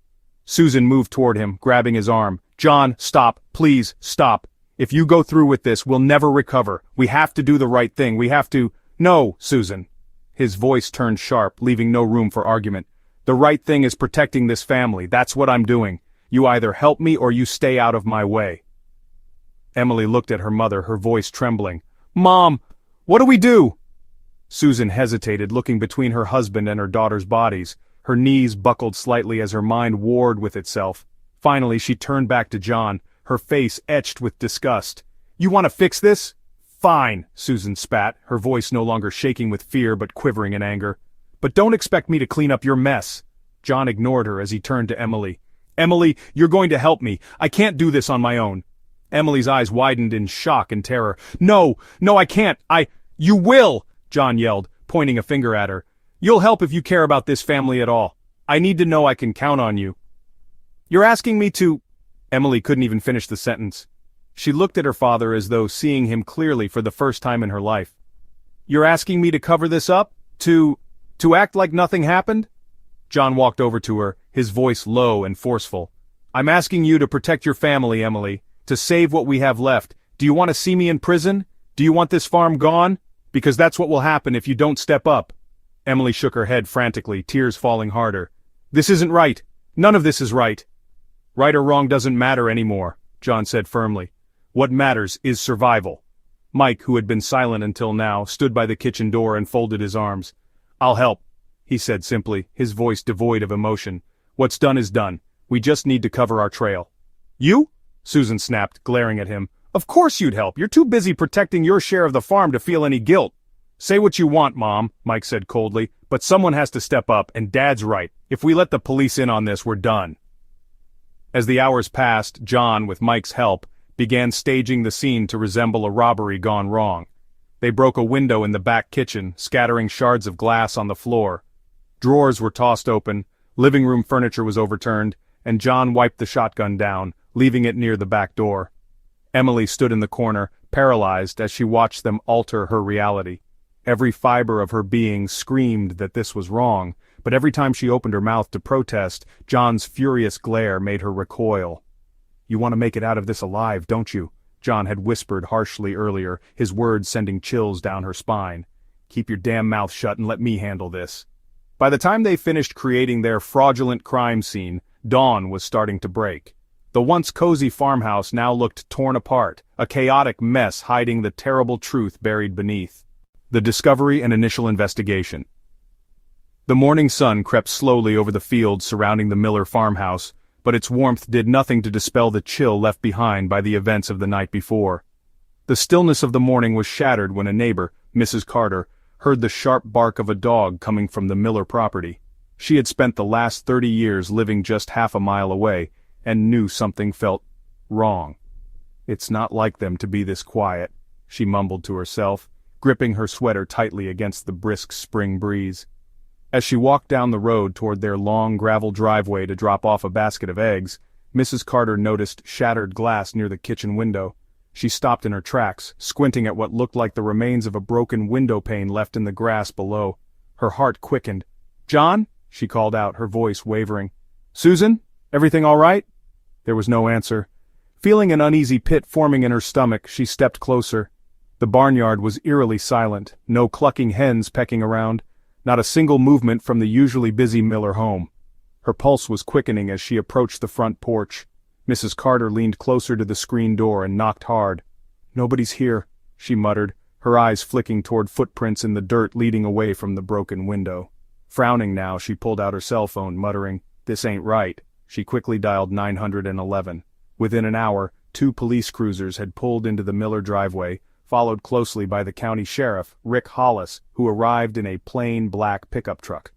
Susan moved toward him, grabbing his arm. "John, stop. Please, stop. If you go through with this, we'll never recover. We have to do the right thing. We have to—" "No, Susan." His voice turned sharp, leaving no room for argument. "The right thing is protecting this family. That's what I'm doing. You either help me or you stay out of my way." Emily looked at her mother, her voice trembling. "Mom, what do we do?" Susan hesitated, looking between her husband and her daughter's bodies. Her knees buckled slightly as her mind warred with itself. Finally, she turned back to John, her face etched with disgust. "You want to fix this?" "Fine," Susan spat, her voice no longer shaking with fear but quivering in anger. "But don't expect me to clean up your mess." John ignored her as he turned to Emily. "Emily, you're going to help me. I can't do this on my own." Emily's eyes widened in shock and terror. No, I can't. You will," John yelled, pointing a finger at her. "You'll help if you care about this family at all. I need to know I can count on you." "You're asking me to—" Emily couldn't even finish the sentence. She looked at her father as though seeing him clearly for the first time in her life. "You're asking me to cover this up? To act like nothing happened?" John walked over to her, his voice low and forceful. "I'm asking you to protect your family, Emily, to save what we have left. Do you want to see me in prison? Do you want this farm gone? Because that's what will happen if you don't step up." Emily shook her head frantically, tears falling harder. "This isn't right. None of this is right." "Right or wrong doesn't matter anymore," John said firmly. "What matters is survival." Mike, who had been silent until now, stood by the kitchen door and folded his arms. "I'll help," he said simply, his voice devoid of emotion. "What's done is done. We just need to cover our trail." "You?" Susan snapped, glaring at him. "Of course you'd help. You're too busy protecting your share of the farm to feel any guilt." "Say what you want, Mom," Mike said coldly, "but someone has to step up, and Dad's right. If we let the police in on this, we're done." As the hours passed, John, with Mike's help, began staging the scene to resemble a robbery gone wrong. They broke a window in the back kitchen, scattering shards of glass on the floor. Drawers were tossed open, living room furniture was overturned, and John wiped the shotgun down, leaving it near the back door. Emily stood in the corner, paralyzed as she watched them alter her reality. Every fiber of her being screamed that this was wrong, but every time she opened her mouth to protest, John's furious glare made her recoil. "You want to make it out of this alive, don't you?" John had whispered harshly earlier, his words sending chills down her spine. "Keep your damn mouth shut and let me handle this." By the time they finished creating their fraudulent crime scene, dawn was starting to break. The once cozy farmhouse now looked torn apart, a chaotic mess hiding the terrible truth buried beneath. The discovery and initial investigation. The morning sun crept slowly over the fields surrounding the Miller farmhouse, but its warmth did nothing to dispel the chill left behind by the events of the night before. The stillness of the morning was shattered when a neighbor, Mrs. Carter, heard the sharp bark of a dog coming from the Miller property. She had spent the last 30 years living just half a mile away, and knew something felt wrong. "It's not like them to be this quiet," she mumbled to herself, gripping her sweater tightly against the brisk spring breeze. As she walked down the road toward their long gravel driveway to drop off a basket of eggs, Mrs. Carter noticed shattered glass near the kitchen window. She stopped in her tracks, squinting at what looked like the remains of a broken window pane left in the grass below. Her heart quickened. "John?" she called out, her voice wavering. "Susan? Everything all right?" There was no answer. Feeling an uneasy pit forming in her stomach, she stepped closer. The barnyard was eerily silent, no clucking hens pecking around, not a single movement from the usually busy Miller home. Her pulse was quickening as she approached the front porch. Mrs. Carter leaned closer to the screen door and knocked hard. "Nobody's here," she muttered, her eyes flicking toward footprints in the dirt leading away from the broken window. Frowning now, she pulled out her cell phone, muttering, "This ain't right." She quickly dialed 911. Within an hour, 2 police cruisers had pulled into the Miller driveway, followed closely by the county sheriff, Rick Hollis, who arrived in a plain black pickup truck.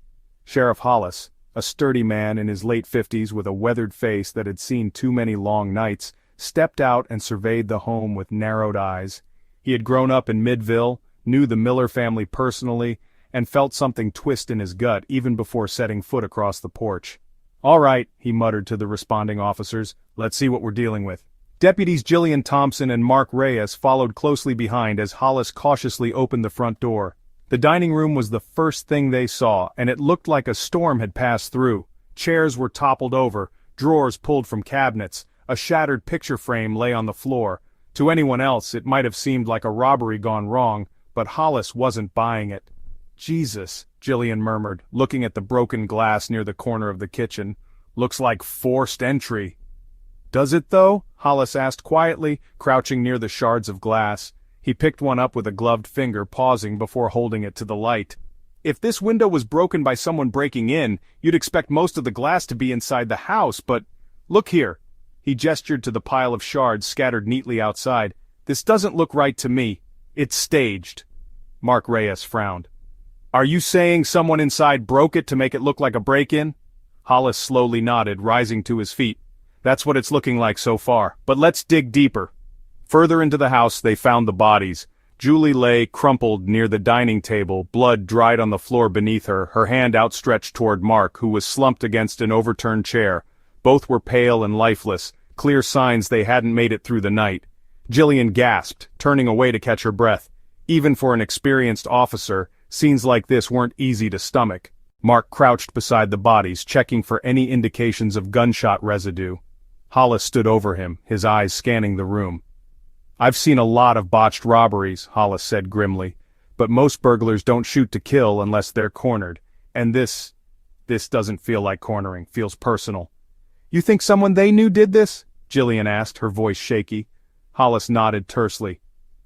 Sheriff Hollis, a sturdy man in his late 50s with a weathered face that had seen too many long nights, stepped out and surveyed the home with narrowed eyes. He had grown up in Midville, knew the Miller family personally, and felt something twist in his gut even before setting foot across the porch. "All right," he muttered to the responding officers, "let's see what we're dealing with." Deputies Jillian Thompson and Mark Reyes followed closely behind as Hollis cautiously opened the front door. The dining room was the first thing they saw, and it looked like a storm had passed through. Chairs were toppled over, drawers pulled from cabinets, a shattered picture frame lay on the floor. To anyone else, it might have seemed like a robbery gone wrong, but Hollis wasn't buying it. "Jesus," Jillian murmured, looking at the broken glass near the corner of the kitchen. "Looks like forced entry." "Does it though?" Hollis asked quietly, crouching near the shards of glass. He picked one up with a gloved finger, pausing before holding it to the light. "If this window was broken by someone breaking in, you'd expect most of the glass to be inside the house, but look here." He gestured to the pile of shards scattered neatly outside. "This doesn't look right to me. It's staged." Mark Reyes frowned. "Are you saying someone inside broke it to make it look like a break-in?" Hollis slowly nodded, rising to his feet. "That's what it's looking like so far, but let's dig deeper." Further into the house they found the bodies. Julie lay crumpled near the dining table, blood dried on the floor beneath her, her hand outstretched toward Mark, who was slumped against an overturned chair. Both were pale and lifeless, clear signs they hadn't made it through the night. Jillian gasped, turning away to catch her breath. Even for an experienced officer, scenes like this weren't easy to stomach. Mark crouched beside the bodies, checking for any indications of gunshot residue. Hollis stood over him, his eyes scanning the room. "I've seen a lot of botched robberies," Hollis said grimly, "but most burglars don't shoot to kill unless they're cornered, and this doesn't feel like cornering, feels personal." "You think someone they knew did this?" Jillian asked, her voice shaky. Hollis nodded tersely.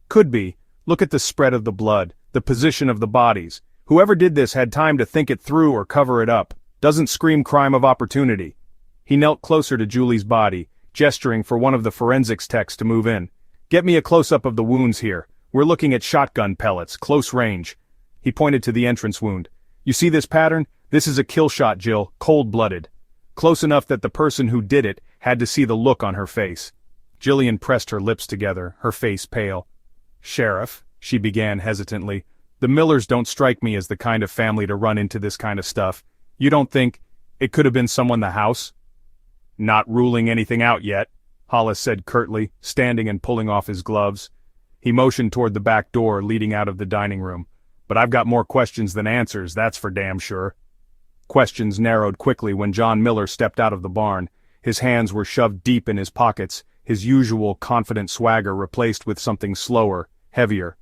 "Could be. Look at the spread of the blood, the position of the bodies. Whoever did this had time to think it through or cover it up. Doesn't scream crime of opportunity." He knelt closer to Julie's body, gesturing for one of the forensics techs to move in. "Get me a close-up of the wounds here. We're looking at shotgun pellets, close range." He pointed to the entrance wound. "You see this pattern? This is a kill shot, Jill, cold-blooded. Close enough that the person who did it had to see the look on her face." Jillian pressed her lips together, her face pale. "Sheriff," she began hesitantly, "the Millers don't strike me as the kind of family to run into this kind of stuff. You don't think it could have been someone in the house?" "Not ruling anything out yet," Hollis said curtly, standing and pulling off his gloves. He motioned toward the back door leading out of the dining room. "But I've got more questions than answers, that's for damn sure." Questions narrowed quickly when John Miller stepped out of the barn. His hands were shoved deep in his pockets, his usual confident swagger replaced with something slower, heavier.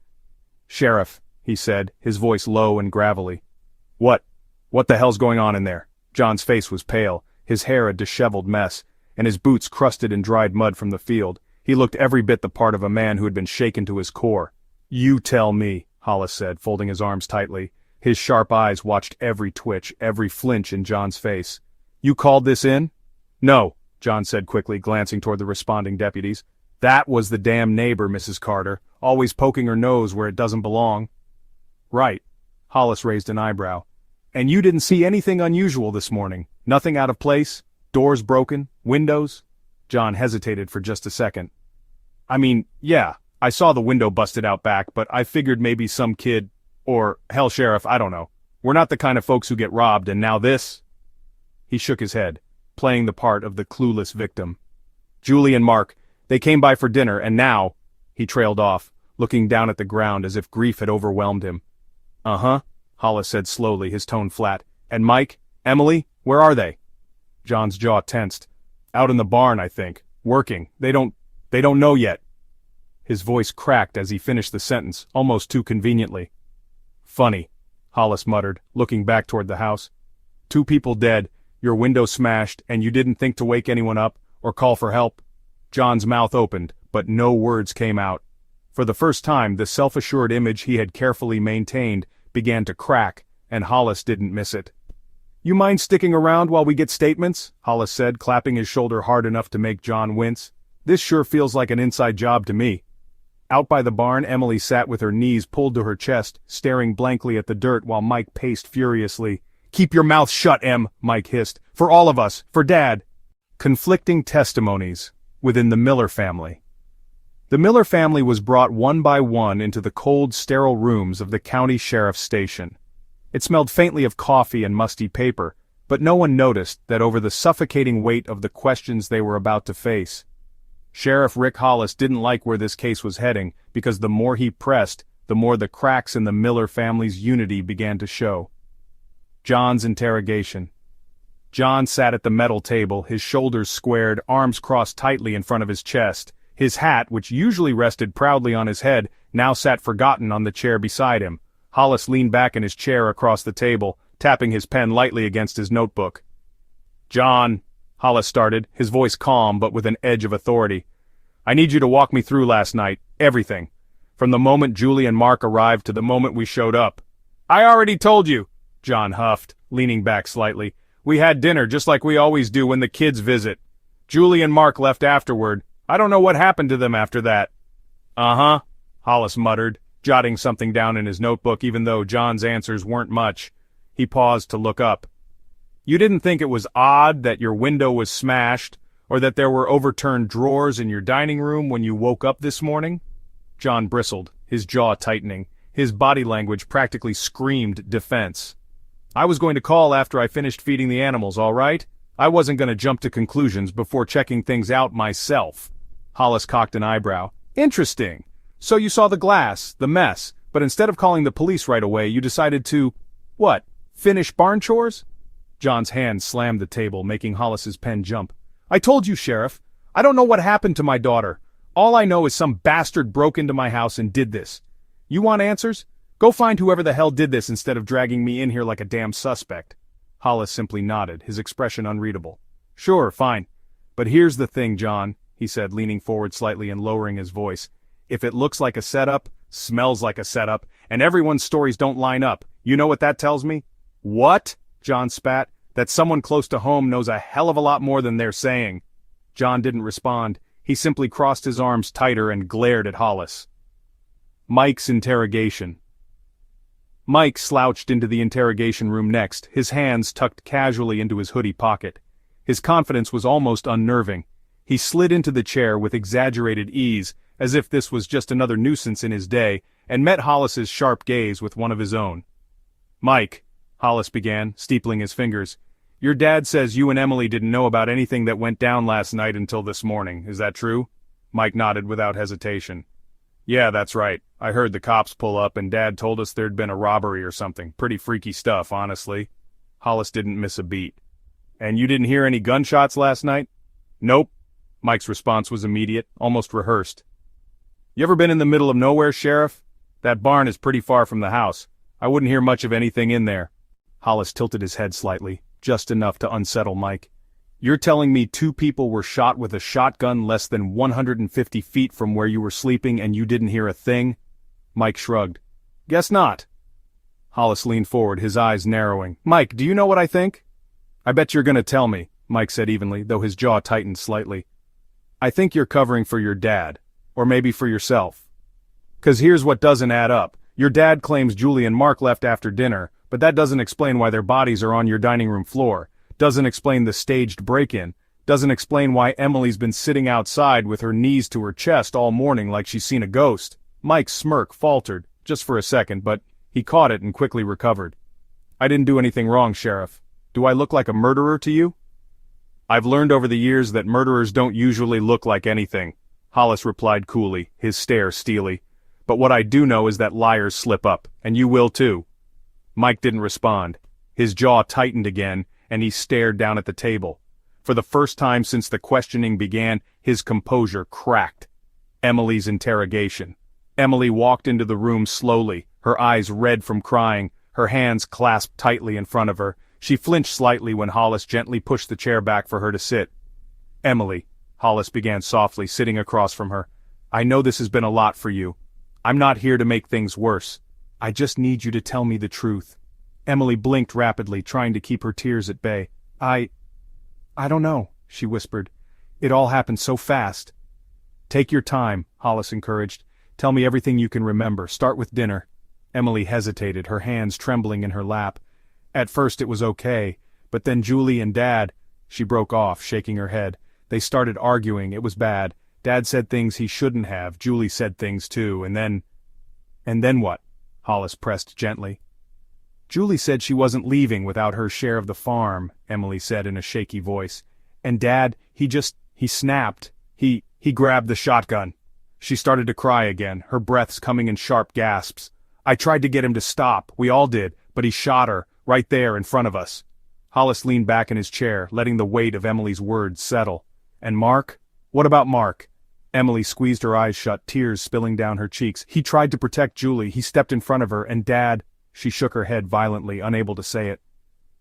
"Sheriff," he said, his voice low and gravelly. What the hell's going on in there?" John's face was pale, his hair a disheveled mess, and his boots crusted in dried mud from the field. He looked every bit the part of a man who had been shaken to his core. "You tell me," Hollis said, folding his arms tightly. His sharp eyes watched every twitch, every flinch in John's face. "You called this in?" "No," John said quickly, glancing toward the responding deputies. "That was the damn neighbor, Mrs. Carter, always poking her nose where it doesn't belong." "Right." Hollis raised an eyebrow. "And you didn't see anything unusual this morning? Nothing out of place? Doors broken? Windows?" John hesitated for just a second. "I mean, yeah, I saw the window busted out back, but I figured maybe some kid, or, hell, Sheriff, I don't know. We're not the kind of folks who get robbed, and now this?" He shook his head, playing the part of the clueless victim. "Julie and Mark, they came by for dinner, and now—" He trailed off, looking down at the ground as if grief had overwhelmed him. "Uh-huh," Hollis said slowly, his tone flat. "And Mike? Emily? Where are they?" John's jaw tensed. "Out in the barn, I think. Working. They don't know yet." His voice cracked as he finished the sentence, almost too conveniently. "Funny," Hollis muttered, looking back toward the house. "2 people dead, your window smashed, and you didn't think to wake anyone up, or call for help?" John's mouth opened, but no words came out. For the first time, the self-assured image he had carefully maintained began to crack, and Hollis didn't miss it. "You mind sticking around while we get statements?" Hollis said, clapping his shoulder hard enough to make John wince. "This sure feels like an inside job to me." Out by the barn, Emily sat with her knees pulled to her chest, staring blankly at the dirt while Mike paced furiously. "Keep your mouth shut, Em," Mike hissed. "For all of us, for Dad." Conflicting testimonies within the Miller family. The Miller family was brought one by one into the cold, sterile rooms of the county sheriff's station. It smelled faintly of coffee and musty paper, but no one noticed that over the suffocating weight of the questions they were about to face. Sheriff Rick Hollis didn't like where this case was heading, because the more he pressed, the more the cracks in the Miller family's unity began to show. John's interrogation. John sat at the metal table, his shoulders squared, arms crossed tightly in front of his chest. His hat, which usually rested proudly on his head, now sat forgotten on the chair beside him. Hollis leaned back in his chair across the table, tapping his pen lightly against his notebook. "John," Hollis started, his voice calm but with an edge of authority. "I need you to walk me through last night, everything. From the moment Julie and Mark arrived to the moment we showed up." "I already told you," John huffed, leaning back slightly. "We had dinner just like we always do when the kids visit. Julie and Mark left afterward. I don't know what happened to them after that." "Uh-huh," Hollis muttered, jotting something down in his notebook even though John's answers weren't much. He paused to look up. "You didn't think it was odd that your window was smashed, or that there were overturned drawers in your dining room when you woke up this morning?" John bristled, his jaw tightening. His body language practically screamed defense. "I was going to call after I finished feeding the animals, all right? I wasn't going to jump to conclusions before checking things out myself." Hollis cocked an eyebrow. "Interesting. So you saw the glass, the mess, but instead of calling the police right away, you decided to, what, finish barn chores?" John's hand slammed the table, making Hollis's pen jump. "I told you, Sheriff. I don't know what happened to my daughter. All I know is some bastard broke into my house and did this. You want answers? Go find whoever the hell did this instead of dragging me in here like a damn suspect." Hollis simply nodded, his expression unreadable. "Sure, fine. But here's the thing, John," he said, leaning forward slightly and lowering his voice. "If it looks like a setup, smells like a setup, and everyone's stories don't line up, you know what that tells me?" "What?" John spat. "That someone close to home knows a hell of a lot more than they're saying." John didn't respond. He simply crossed his arms tighter and glared at Hollis. Mike's interrogation. Mike slouched into the interrogation room next, his hands tucked casually into his hoodie pocket. His confidence was almost unnerving. He slid into the chair with exaggerated ease, as if this was just another nuisance in his day, and met Hollis's sharp gaze with one of his own. "Mike," Hollis began, steepling his fingers, "your dad says you and Emily didn't know about anything that went down last night until this morning, is that true?" Mike nodded without hesitation. "Yeah, that's right. I heard the cops pull up and Dad told us there'd been a robbery or something. Pretty freaky stuff, honestly." Hollis didn't miss a beat. "And you didn't hear any gunshots last night?" "Nope." Mike's response was immediate, almost rehearsed. "You ever been in the middle of nowhere, Sheriff? That barn is pretty far from the house. I wouldn't hear much of anything in there." Hollis tilted his head slightly, just enough to unsettle Mike. "You're telling me 2 people were shot with a shotgun less than 150 feet from where you were sleeping and you didn't hear a thing?" Mike shrugged. "Guess not." Hollis leaned forward, his eyes narrowing. "Mike, do you know what I think?" "I bet you're gonna tell me," Mike said evenly, though his jaw tightened slightly. "I think you're covering for your dad. Or maybe for yourself. 'Cause here's what doesn't add up. Your dad claims Julie and Mark left after dinner, but that doesn't explain why their bodies are on your dining room floor. Doesn't explain the staged break-in. Doesn't explain why Emily's been sitting outside with her knees to her chest all morning like she's seen a ghost." Mike's smirk faltered, just for a second, but he caught it and quickly recovered. "I didn't do anything wrong, Sheriff. Do I look like a murderer to you?" "I've learned over the years that murderers don't usually look like anything," Hollis replied coolly, his stare steely. "But what I do know is that liars slip up, and you will too." Mike didn't respond. His jaw tightened again, and he stared down at the table. For the first time since the questioning began, his composure cracked. Emily's interrogation. Emily walked into the room slowly, her eyes red from crying, her hands clasped tightly in front of her. She flinched slightly when Hollis gently pushed the chair back for her to sit. "Emily," Hollis began softly, sitting across from her, "I know this has been a lot for you. I'm not here to make things worse. I just need you to tell me the truth. Emily blinked rapidly, trying to keep her tears at bay. I don't know, she whispered. It all happened so fast. Take your time, Hollis encouraged. Tell me everything you can remember. Start with dinner. Emily hesitated, her hands trembling in her lap. At first it was okay, but then Julie and Dad... She broke off, shaking her head. They started arguing. It was bad. Dad said things he shouldn't have. Julie said things too, and then... And then what? Hollis pressed gently. Julie said she wasn't leaving without her share of the farm, Emily said in a shaky voice. And Dad, he snapped. He grabbed the shotgun. She started to cry again, her breaths coming in sharp gasps. I tried to get him to stop, we all did, but he shot her, right there in front of us. Hollis leaned back in his chair, letting the weight of Emily's words settle. And Mark? What about Mark? Emily squeezed her eyes shut, tears spilling down her cheeks. He tried to protect Julie, he stepped in front of her, and Dad... She shook her head violently, unable to say it.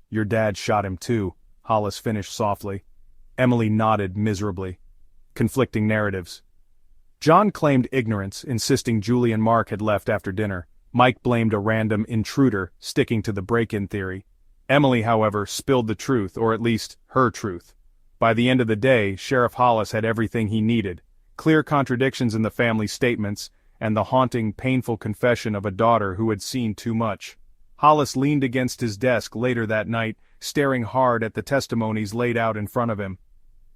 Your dad shot him too, Hollis finished softly. Emily nodded miserably. Conflicting narratives. John claimed ignorance, insisting Julie and Mark had left after dinner. Mike blamed a random intruder, sticking to the break-in theory. Emily, however, spilled the truth, or at least, her truth. By the end of the day, Sheriff Hollis had everything he needed. Clear contradictions in the family statements, and the haunting, painful confession of a daughter who had seen too much. Hollis leaned against his desk later that night, staring hard at the testimonies laid out in front of him.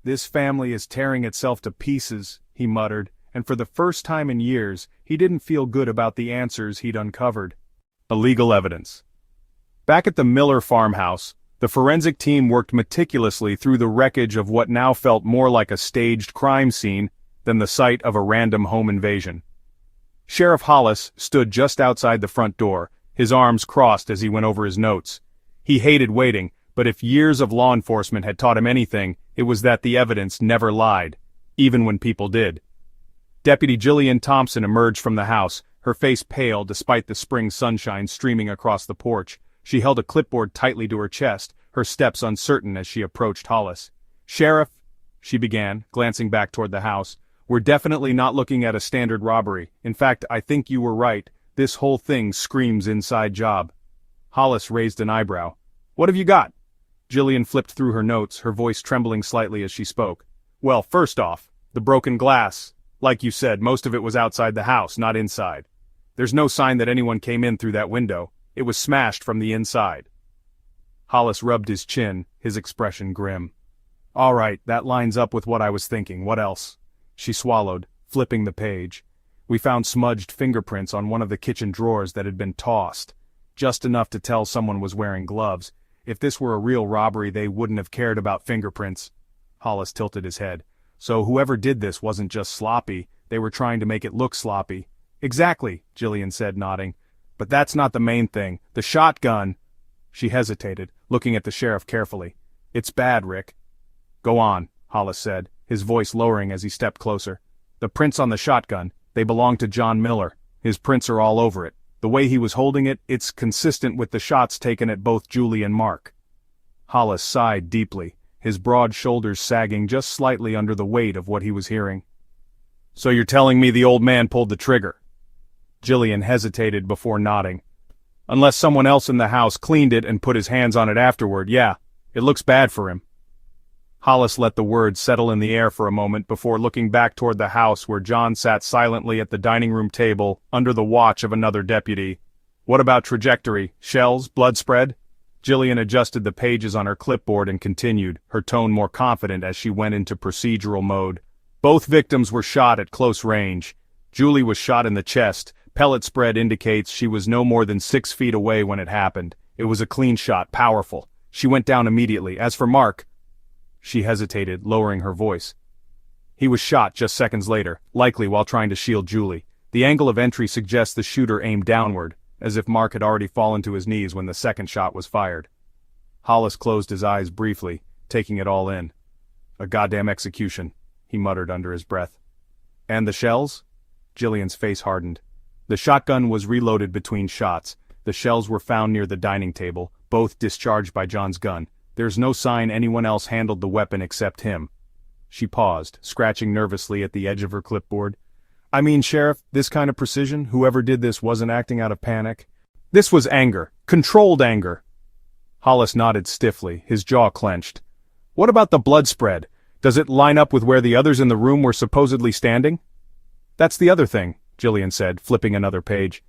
This family is tearing itself to pieces, he muttered, and for the first time in years, he didn't feel good about the answers he'd uncovered. Illegal evidence. Back at the Miller farmhouse, the forensic team worked meticulously through the wreckage of what now felt more like a staged crime scene than the site of a random home invasion. Sheriff Hollis stood just outside the front door, his arms crossed as he went over his notes. He hated waiting, but if years of law enforcement had taught him anything, it was that the evidence never lied, even when people did. Deputy Jillian Thompson emerged from the house, her face pale despite the spring sunshine streaming across the porch. She held a clipboard tightly to her chest, her steps uncertain as she approached Hollis. Sheriff, she began, glancing back toward the house, we're definitely not looking at a standard robbery. In fact, I think you were right. This whole thing screams inside job. Hollis raised an eyebrow. What have you got? Jillian flipped through her notes, her voice trembling slightly as she spoke. Well, first off, the broken glass. Like you said, most of it was outside the house, not inside. There's no sign that anyone came in through that window. It was smashed from the inside. Hollis rubbed his chin, his expression grim. All right, that lines up with what I was thinking. What else? She swallowed, flipping the page. We found smudged fingerprints on one of the kitchen drawers that had been tossed. Just enough to tell someone was wearing gloves. If this were a real robbery, they wouldn't have cared about fingerprints. Hollis tilted his head. So whoever did this wasn't just sloppy, they were trying to make it look sloppy. Exactly, Jillian said, nodding. But that's not the main thing. The shotgun... She hesitated, looking at the sheriff carefully. It's bad, Rick. Go on, Hollis said, his voice lowering as he stepped closer. The prints on the shotgun, they belong to John Miller. His prints are all over it. The way he was holding it, it's consistent with the shots taken at both Julie and Mark. Hollis sighed deeply, his broad shoulders sagging just slightly under the weight of what he was hearing. So you're telling me the old man pulled the trigger? Jillian hesitated before nodding. Unless someone else in the house cleaned it and put his hands on it afterward, yeah. It looks bad for him. Hollis let the words settle in the air for a moment before looking back toward the house where John sat silently at the dining room table under the watch of another deputy. What about trajectory? Shells? Blood spread? Jillian adjusted the pages on her clipboard and continued, her tone more confident as she went into procedural mode. Both victims were shot at close range. Julie was shot in the chest. Pellet spread indicates she was no more than 6 feet away when it happened. It was a clean shot, powerful. She went down immediately. As for Mark... She hesitated, lowering her voice. He was shot just seconds later, likely while trying to shield Julie. The angle of entry suggests the shooter aimed downward, as if Mark had already fallen to his knees when the second shot was fired. Hollis closed his eyes briefly, taking it all in. A goddamn execution, he muttered under his breath. And the shells? Jillian's face hardened. The shotgun was reloaded between shots. The shells were found near the dining table, both discharged by John's gun. There's no sign anyone else handled the weapon except him. She paused, scratching nervously at the edge of her clipboard. I mean, Sheriff, this kind of precision, whoever did this wasn't acting out of panic. This was anger. Controlled anger. Hollis nodded stiffly, his jaw clenched. What about the blood spread? Does it line up with where the others in the room were supposedly standing? That's the other thing, Jillian said, flipping another page.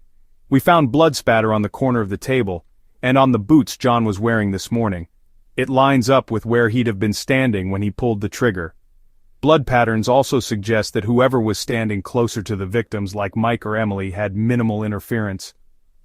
We found blood spatter on the corner of the table, and on the boots John was wearing this morning. It lines up with where he'd have been standing when he pulled the trigger. Blood patterns also suggest that whoever was standing closer to the victims, like Mike or Emily, had minimal interference.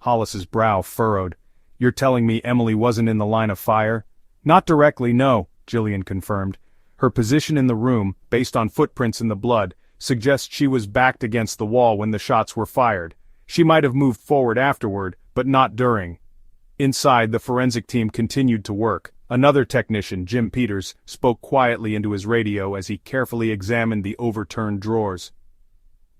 Hollis's brow furrowed. You're telling me Emily wasn't in the line of fire? Not directly, no, Jillian confirmed. Her position in the room, based on footprints in the blood, suggests she was backed against the wall when the shots were fired. She might have moved forward afterward, but not during. Inside, the forensic team continued to work. Another technician, Jim Peters, spoke quietly into his radio as he carefully examined the overturned drawers.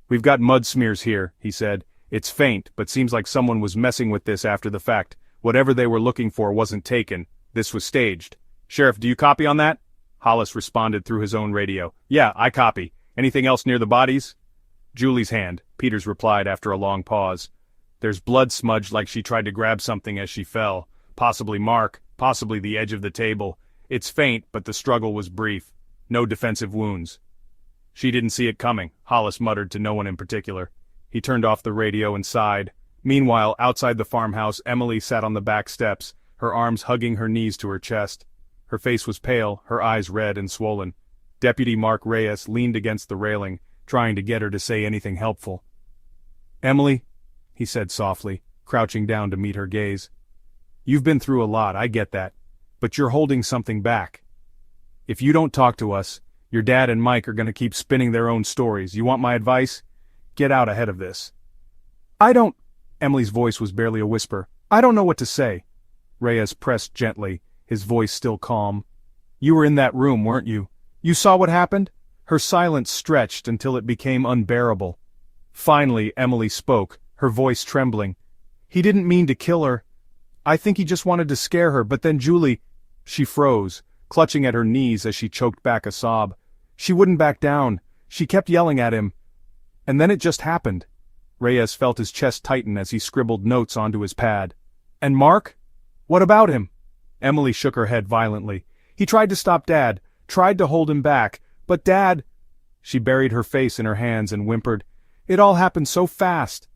We've got mud smears here, he said. It's faint, but seems like someone was messing with this after the fact. Whatever they were looking for wasn't taken. This was staged. Sheriff, do you copy on that? Hollis responded through his own radio. Yeah, I copy. Anything else near the bodies? Julie's hand, Peters replied after a long pause. There's blood smudged like she tried to grab something as she fell. Possibly Mark, possibly the edge of the table. It's faint, but the struggle was brief. No defensive wounds. She didn't see it coming, Hollis muttered to no one in particular. He turned off the radio and sighed. Meanwhile, outside the farmhouse, Emily sat on the back steps, her arms hugging her knees to her chest. Her face was pale, her eyes red and swollen. Deputy Mark Reyes leaned against the railing, trying to get her to say anything helpful. Emily, he said softly, crouching down to meet her gaze. You've been through a lot, I get that. But you're holding something back. If you don't talk to us, your dad and Mike are going to keep spinning their own stories. You want my advice? Get out ahead of this. I don't... Emily's voice was barely a whisper. I don't know what to say. Reyes pressed gently, his voice still calm. You were in that room, weren't you? You saw what happened? Her silence stretched until it became unbearable. Finally, Emily spoke, her voice trembling. He didn't mean to kill her. I think he just wanted to scare her, but then Julie... She froze, clutching at her knees as she choked back a sob. She wouldn't back down. She kept yelling at him. And then it just happened. Reyes felt his chest tighten as he scribbled notes onto his pad. And Mark? What about him? Emily shook her head violently. He tried to stop Dad, tried to hold him back, but Dad... She buried her face in her hands and whimpered. It all happened so fast.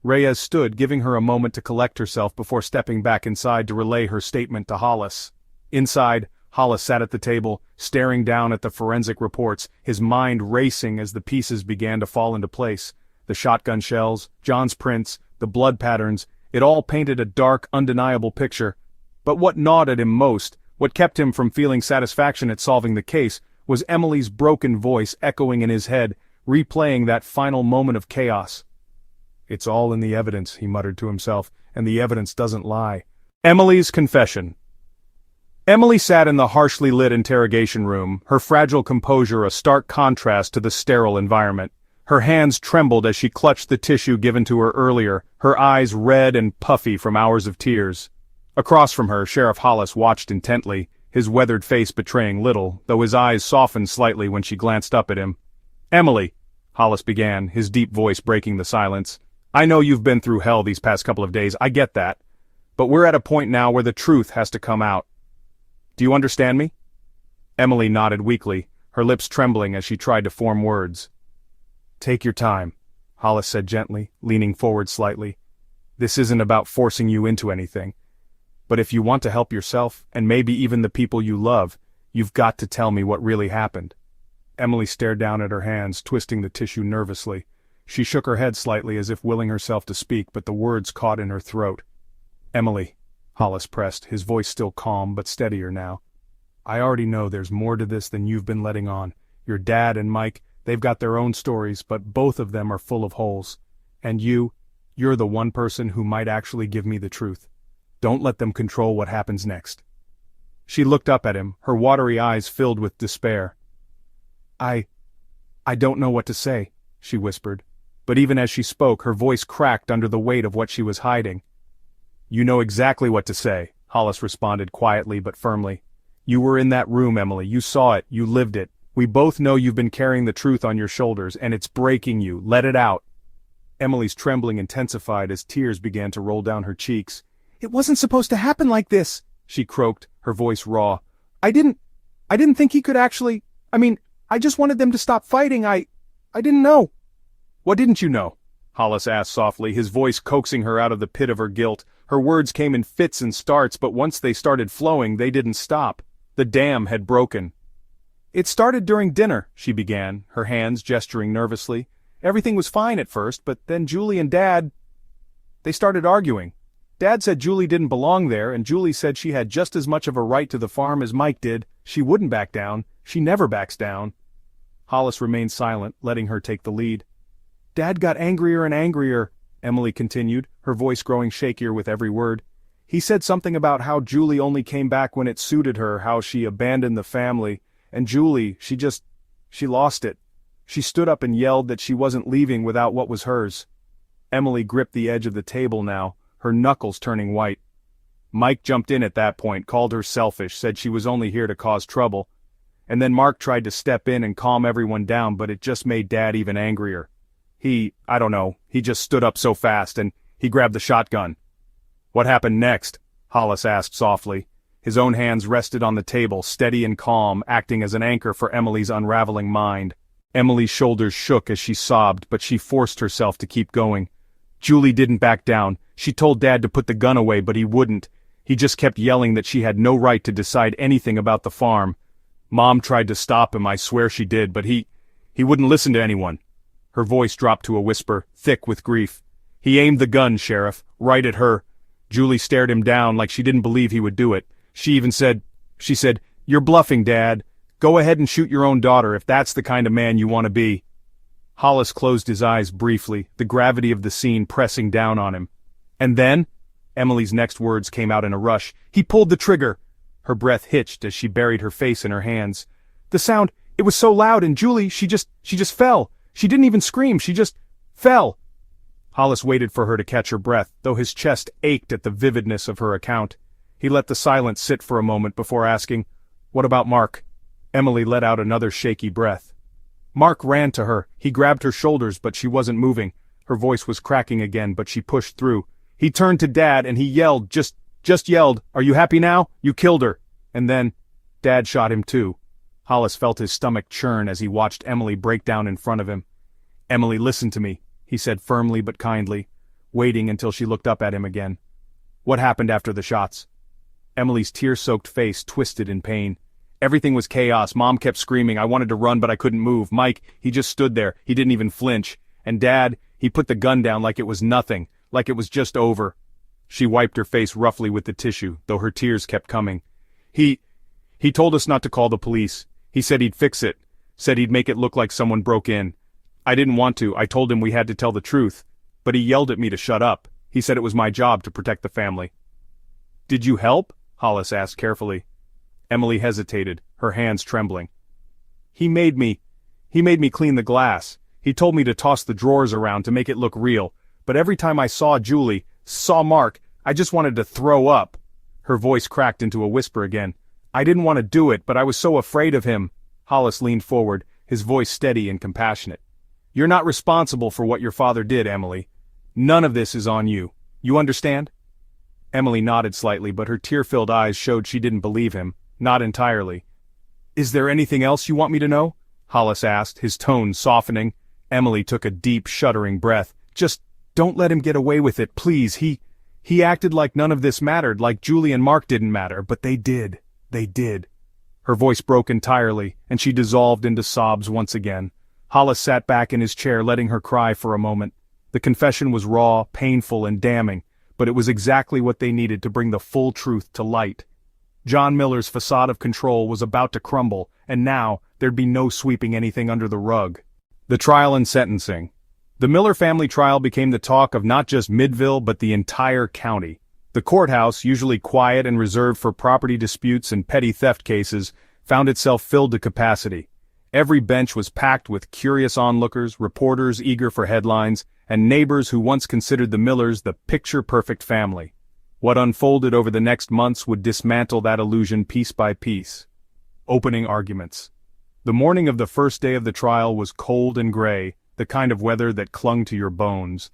Reyes stood, giving her a moment to collect herself before stepping back inside to relay her statement to Hollis. Inside, Hollis sat at the table, staring down at the forensic reports, his mind racing as the pieces began to fall into place. The shotgun shells, John's prints, the blood patterns, it all painted a dark, undeniable picture. But what gnawed at him most, what kept him from feeling satisfaction at solving the case, was Emily's broken voice echoing in his head, replaying that final moment of chaos. It's all in the evidence, he muttered to himself, and the evidence doesn't lie. Emily's confession. Emily sat in the harshly lit interrogation room, her fragile composure a stark contrast to the sterile environment. Her hands trembled as she clutched the tissue given to her earlier, her eyes red and puffy from hours of tears. Across from her, Sheriff Hollis watched intently, his weathered face betraying little, though his eyes softened slightly when she glanced up at him. Emily, Hollis began, his deep voice breaking the silence. I know you've been through hell these past couple of days, I get that. But we're at a point now where the truth has to come out. Do you understand me? Emily nodded weakly, her lips trembling as she tried to form words. Take your time, Hollis said gently, leaning forward slightly. This isn't about forcing you into anything. But if you want to help yourself, and maybe even the people you love, you've got to tell me what really happened. Emily stared down at her hands, twisting the tissue nervously. She shook her head slightly as if willing herself to speak, but the words caught in her throat. Emily, Hollis pressed, his voice still calm but steadier now. I already know there's more to this than you've been letting on. Your dad and Mike, they've got their own stories, but both of them are full of holes. And you're the one person who might actually give me the truth. Don't let them control what happens next. She looked up at him, her watery eyes filled with despair. I don't know what to say, she whispered. But even as she spoke, her voice cracked under the weight of what she was hiding. You know exactly what to say, Hollis responded quietly but firmly. You were in that room, Emily. You saw it. You lived it. We both know you've been carrying the truth on your shoulders, and it's breaking you. Let it out." Emily's trembling intensified as tears began to roll down her cheeks. "It wasn't supposed to happen like this," she croaked, her voice raw. I didn't think he could actually, I just wanted them to stop fighting. I didn't know." "What didn't you know?" Hollis asked softly, his voice coaxing her out of the pit of her guilt. Her words came in fits and starts, but once they started flowing, they didn't stop. The dam had broken. "It started during dinner," she began, her hands gesturing nervously. "Everything was fine at first, but then Julie and Dad, they started arguing. Dad said Julie didn't belong there, and Julie said she had just as much of a right to the farm as Mike did. She wouldn't back down. She never backs down." Hollis remained silent, letting her take the lead. "Dad got angrier and angrier," Emily continued, her voice growing shakier with every word. "He said something about how Julie only came back when it suited her, how she abandoned the family, and Julie, she lost it. She stood up and yelled that she wasn't leaving without what was hers." Emily gripped the edge of the table now, her knuckles turning white. "Mike jumped in at that point, called her selfish, said she was only here to cause trouble. And then Mark tried to step in and calm everyone down, but it just made Dad even angrier. He just stood up so fast, and he grabbed the shotgun." "What happened next?" Hollis asked softly. His own hands rested on the table, steady and calm, acting as an anchor for Emily's unraveling mind. Emily's shoulders shook as she sobbed, but she forced herself to keep going. "Julie didn't back down. She told Dad to put the gun away, but he wouldn't. He just kept yelling that she had no right to decide anything about the farm. Mom tried to stop him, I swear she did, but he wouldn't listen to anyone." Her voice dropped to a whisper, thick with grief. "He aimed the gun, Sheriff, right at her. Julie stared him down like she didn't believe he would do it. She even said, 'You're bluffing, Dad. Go ahead and shoot your own daughter if that's the kind of man you want to be.'" Hollis closed his eyes briefly, the gravity of the scene pressing down on him. "And then?" Emily's next words came out in a rush. "He pulled the trigger." Her breath hitched as she buried her face in her hands. "The sound, it was so loud, and Julie, she just fell. She didn't even scream, she just fell." Hollis waited for her to catch her breath, though his chest ached at the vividness of her account. He let the silence sit for a moment before asking, "What about Mark?" Emily let out another shaky breath. Mark ran to her. He grabbed her shoulders, but she wasn't moving. Her voice was cracking again, but she pushed through. "He turned to Dad and he yelled, just yelled, 'Are you happy now? You killed her.' And then, Dad shot him too." Hollis felt his stomach churn as he watched Emily break down in front of him. "Emily, listen to me," he said firmly but kindly, waiting until she looked up at him again. "What happened after the shots?" Emily's tear-soaked face twisted in pain. "Everything was chaos. Mom kept screaming. I wanted to run, but I couldn't move. Mike, he just stood there. He didn't even flinch. And Dad, he put the gun down like it was nothing, like it was just over." She wiped her face roughly with the tissue, though her tears kept coming. He told us not to call the police. He said he'd fix it. Said he'd make it look like someone broke in. I didn't want to. I told him we had to tell the truth. But he yelled at me to shut up. He said it was my job to protect the family." "Did you help?" Hollis asked carefully. Emily hesitated, her hands trembling. He made me clean the glass. He told me to toss the drawers around to make it look real, but every time I saw Mark, I just wanted to throw up." Her voice cracked into a whisper again. "I didn't want to do it, but I was so afraid of him." Hollis leaned forward, his voice steady and compassionate. "You're not responsible for what your father did, Emily. None of this is on you. You understand?" Emily nodded slightly, but her tear-filled eyes showed she didn't believe him. Not entirely. "Is there anything else you want me to know?" Hollis asked, his tone softening. Emily took a deep, shuddering breath. "Just don't let him get away with it, please. He acted like none of this mattered, like Julie and Mark didn't matter, but they did. They did." Her voice broke entirely, and she dissolved into sobs once again. Hollis sat back in his chair, letting her cry for a moment. The confession was raw, painful, and damning, but it was exactly what they needed to bring the full truth to light. John Miller's facade of control was about to crumble, and now there'd be no sweeping anything under the rug. The trial and sentencing. The Miller family trial became the talk of not just Midville but the entire county. The courthouse, usually quiet and reserved for property disputes and petty theft cases, found itself filled to capacity. Every bench was packed with curious onlookers, reporters eager for headlines, and neighbors who once considered the Millers the picture-perfect family. What unfolded over the next months would dismantle that illusion piece by piece. Opening arguments. The morning of the first day of the trial was cold and gray, the kind of weather that clung to your bones.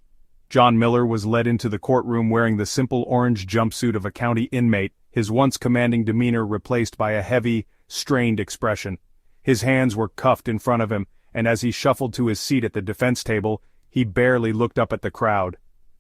John Miller was led into the courtroom wearing the simple orange jumpsuit of a county inmate, his once commanding demeanor replaced by a heavy, strained expression. His hands were cuffed in front of him, and as he shuffled to his seat at the defense table, he barely looked up at the crowd.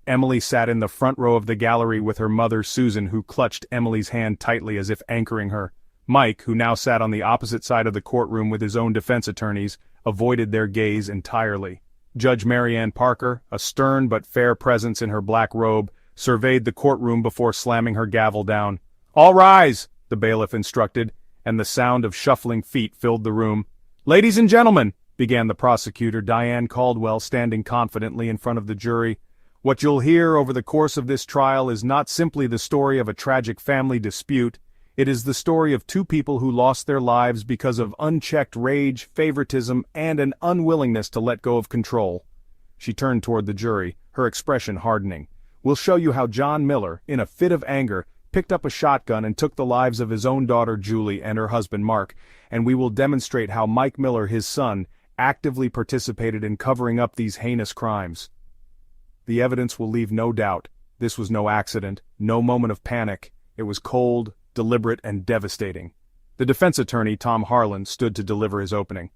Emily sat in the front row of the gallery with her mother Susan, who clutched Emily's hand tightly as if anchoring her. Mike, who now sat on the opposite side of the courtroom with his own defense attorneys, avoided their gaze entirely. Judge Marianne Parker, a stern but fair presence in her black robe, surveyed the courtroom before slamming her gavel down. "All rise," the bailiff instructed, and the sound of shuffling feet filled the room. "Ladies and gentlemen," began the prosecutor Diane Caldwell, standing confidently in front of the jury, "what you'll hear over the course of this trial is not simply the story of a tragic family dispute. It is the story of two people who lost their lives because of unchecked rage, favoritism, and an unwillingness to let go of control." She turned toward the jury, her expression hardening. "We'll show you how John Miller, in a fit of anger, picked up a shotgun and took the lives of his own daughter Julie and her husband Mark, and we will demonstrate how Mike Miller, his son, actively participated in covering up these heinous crimes. The evidence will leave no doubt. This was no accident, no moment of panic. It was cold, deliberate, and devastating." The defense attorney, Tom Harlan, stood to deliver his opening.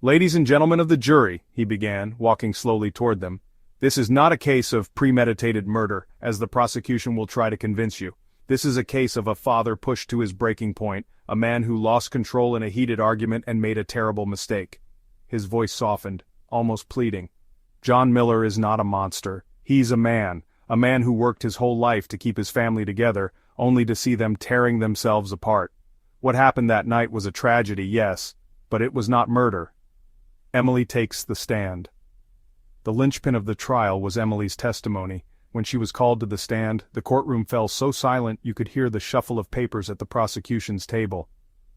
"Ladies and gentlemen of the jury," he began, walking slowly toward them, "this is not a case of premeditated murder, as the prosecution will try to convince you. This is a case of a father pushed to his breaking point, a man who lost control in a heated argument and made a terrible mistake." His voice softened, almost pleading. "John Miller is not a monster. He's a man who worked his whole life to keep his family together, only to see them tearing themselves apart. What happened that night was a tragedy, yes, but it was not murder." Emily takes the stand. The linchpin of the trial was Emily's testimony. When she was called to the stand, the courtroom fell so silent you could hear the shuffle of papers at the prosecution's table.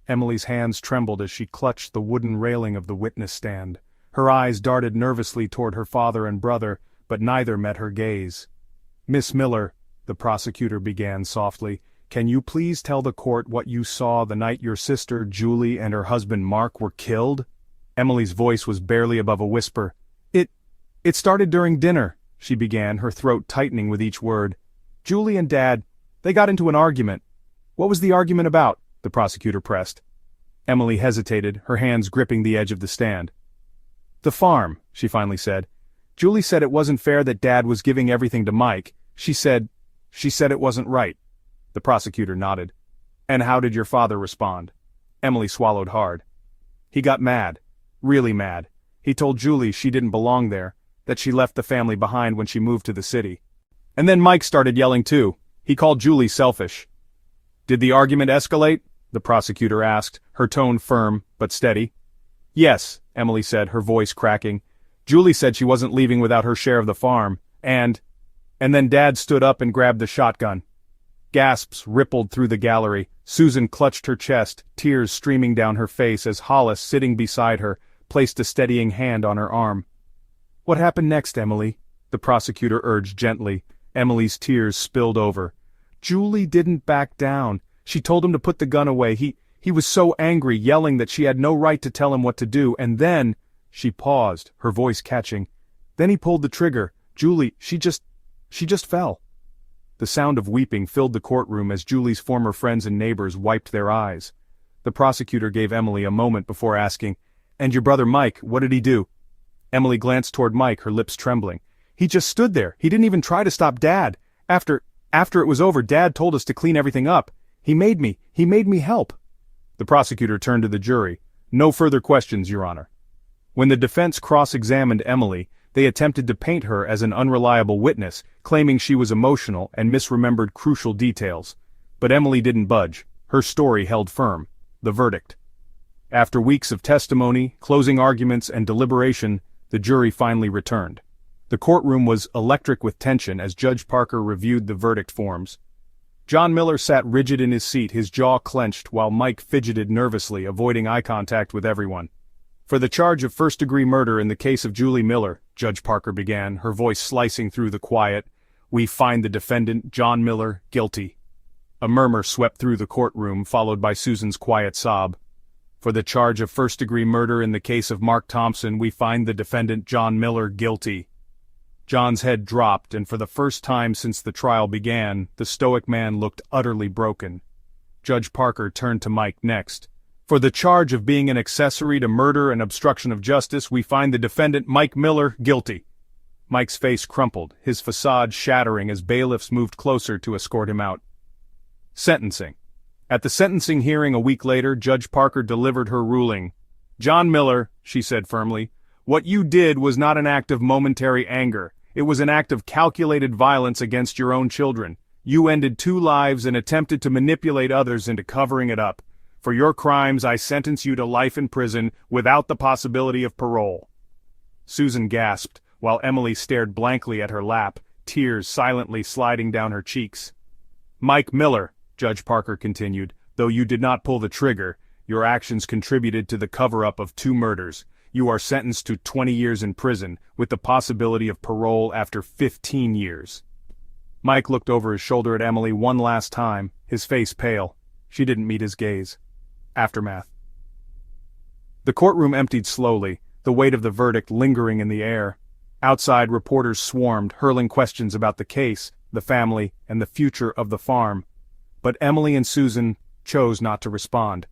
Emily's hands trembled as she clutched the wooden railing of the witness stand. Her eyes darted nervously toward her father and brother, but neither met her gaze. "Miss Miller," the prosecutor began softly, "can you please tell the court what you saw the night your sister Julie and her husband Mark were killed?" Emily's voice was barely above a whisper. It started during dinner," she began, her throat tightening with each word. "Julie and Dad, they got into an argument." "What was the argument about?" the prosecutor pressed. Emily hesitated, her hands gripping the edge of the stand. "The farm," she finally said. "Julie said it wasn't fair that Dad was giving everything to Mike. She said it wasn't right." The prosecutor nodded. "And how did your father respond?" Emily swallowed hard. "He got mad. Really mad. He told Julie she didn't belong there, that she left the family behind when she moved to the city. And then Mike started yelling too. He called Julie selfish." "Did the argument escalate?" the prosecutor asked, her tone firm but steady. "Yes," Emily said, her voice cracking. "Julie said she wasn't leaving without her share of the farm, and then Dad stood up and grabbed the shotgun." Gasps rippled through the gallery. Susan clutched her chest, tears streaming down her face as Hollis, sitting beside her, placed a steadying hand on her arm. "What happened next, Emily?" the prosecutor urged gently. Emily's tears spilled over. "Julie didn't back down. She told him to put the gun away. He was so angry, yelling that she had no right to tell him what to do, and then—" She paused, her voice catching. "Then he pulled the trigger. Julie, she just fell." The sound of weeping filled the courtroom as Julie's former friends and neighbors wiped their eyes. The prosecutor gave Emily a moment before asking, "And your brother Mike, what did he do?" Emily glanced toward Mike, her lips trembling. "He just stood there. He didn't even try to stop Dad. After it was over, Dad told us to clean everything up. He made me help." The prosecutor turned to the jury. "No further questions, Your Honor." When the defense cross-examined Emily, they attempted to paint her as an unreliable witness, claiming she was emotional and misremembered crucial details. But Emily didn't budge. Her story held firm. The verdict. After weeks of testimony, closing arguments, and deliberation, the jury finally returned. The courtroom was electric with tension as Judge Parker reviewed the verdict forms. John Miller sat rigid in his seat, his jaw clenched, while Mike fidgeted nervously, avoiding eye contact with everyone. "For the charge of first-degree murder in the case of Julie Miller," Judge Parker began, her voice slicing through the quiet, "we find the defendant, John Miller, guilty." A murmur swept through the courtroom, followed by Susan's quiet sob. For the charge of first-degree murder in the case of Mark Thompson, we find the defendant John Miller guilty." John's head dropped, and for the first time since the trial began, the stoic man looked utterly broken. Judge Parker turned to Mike next. "For the charge of being an accessory to murder and obstruction of justice, we find the defendant Mike Miller guilty." Mike's face crumpled, his facade shattering as bailiffs moved closer to escort him out. Sentencing. At the sentencing hearing a week later, Judge Parker delivered her ruling. "John Miller," she said firmly, "what you did was not an act of momentary anger. It was an act of calculated violence against your own children. You ended 2 lives and attempted to manipulate others into covering it up. For your crimes, I sentence you to life in prison without the possibility of parole." Susan gasped, while Emily stared blankly at her lap, tears silently sliding down her cheeks. "Mike Miller," Judge Parker continued, "though you did not pull the trigger, your actions contributed to the cover-up of 2 murders. You are sentenced to 20 years in prison, with the possibility of parole after 15 years. Mike looked over his shoulder at Emily one last time, his face pale. She didn't meet his gaze. Aftermath. The courtroom emptied slowly, the weight of the verdict lingering in the air. Outside, reporters swarmed, hurling questions about the case, the family, and the future of the farm. But Emily and Susan chose not to respond.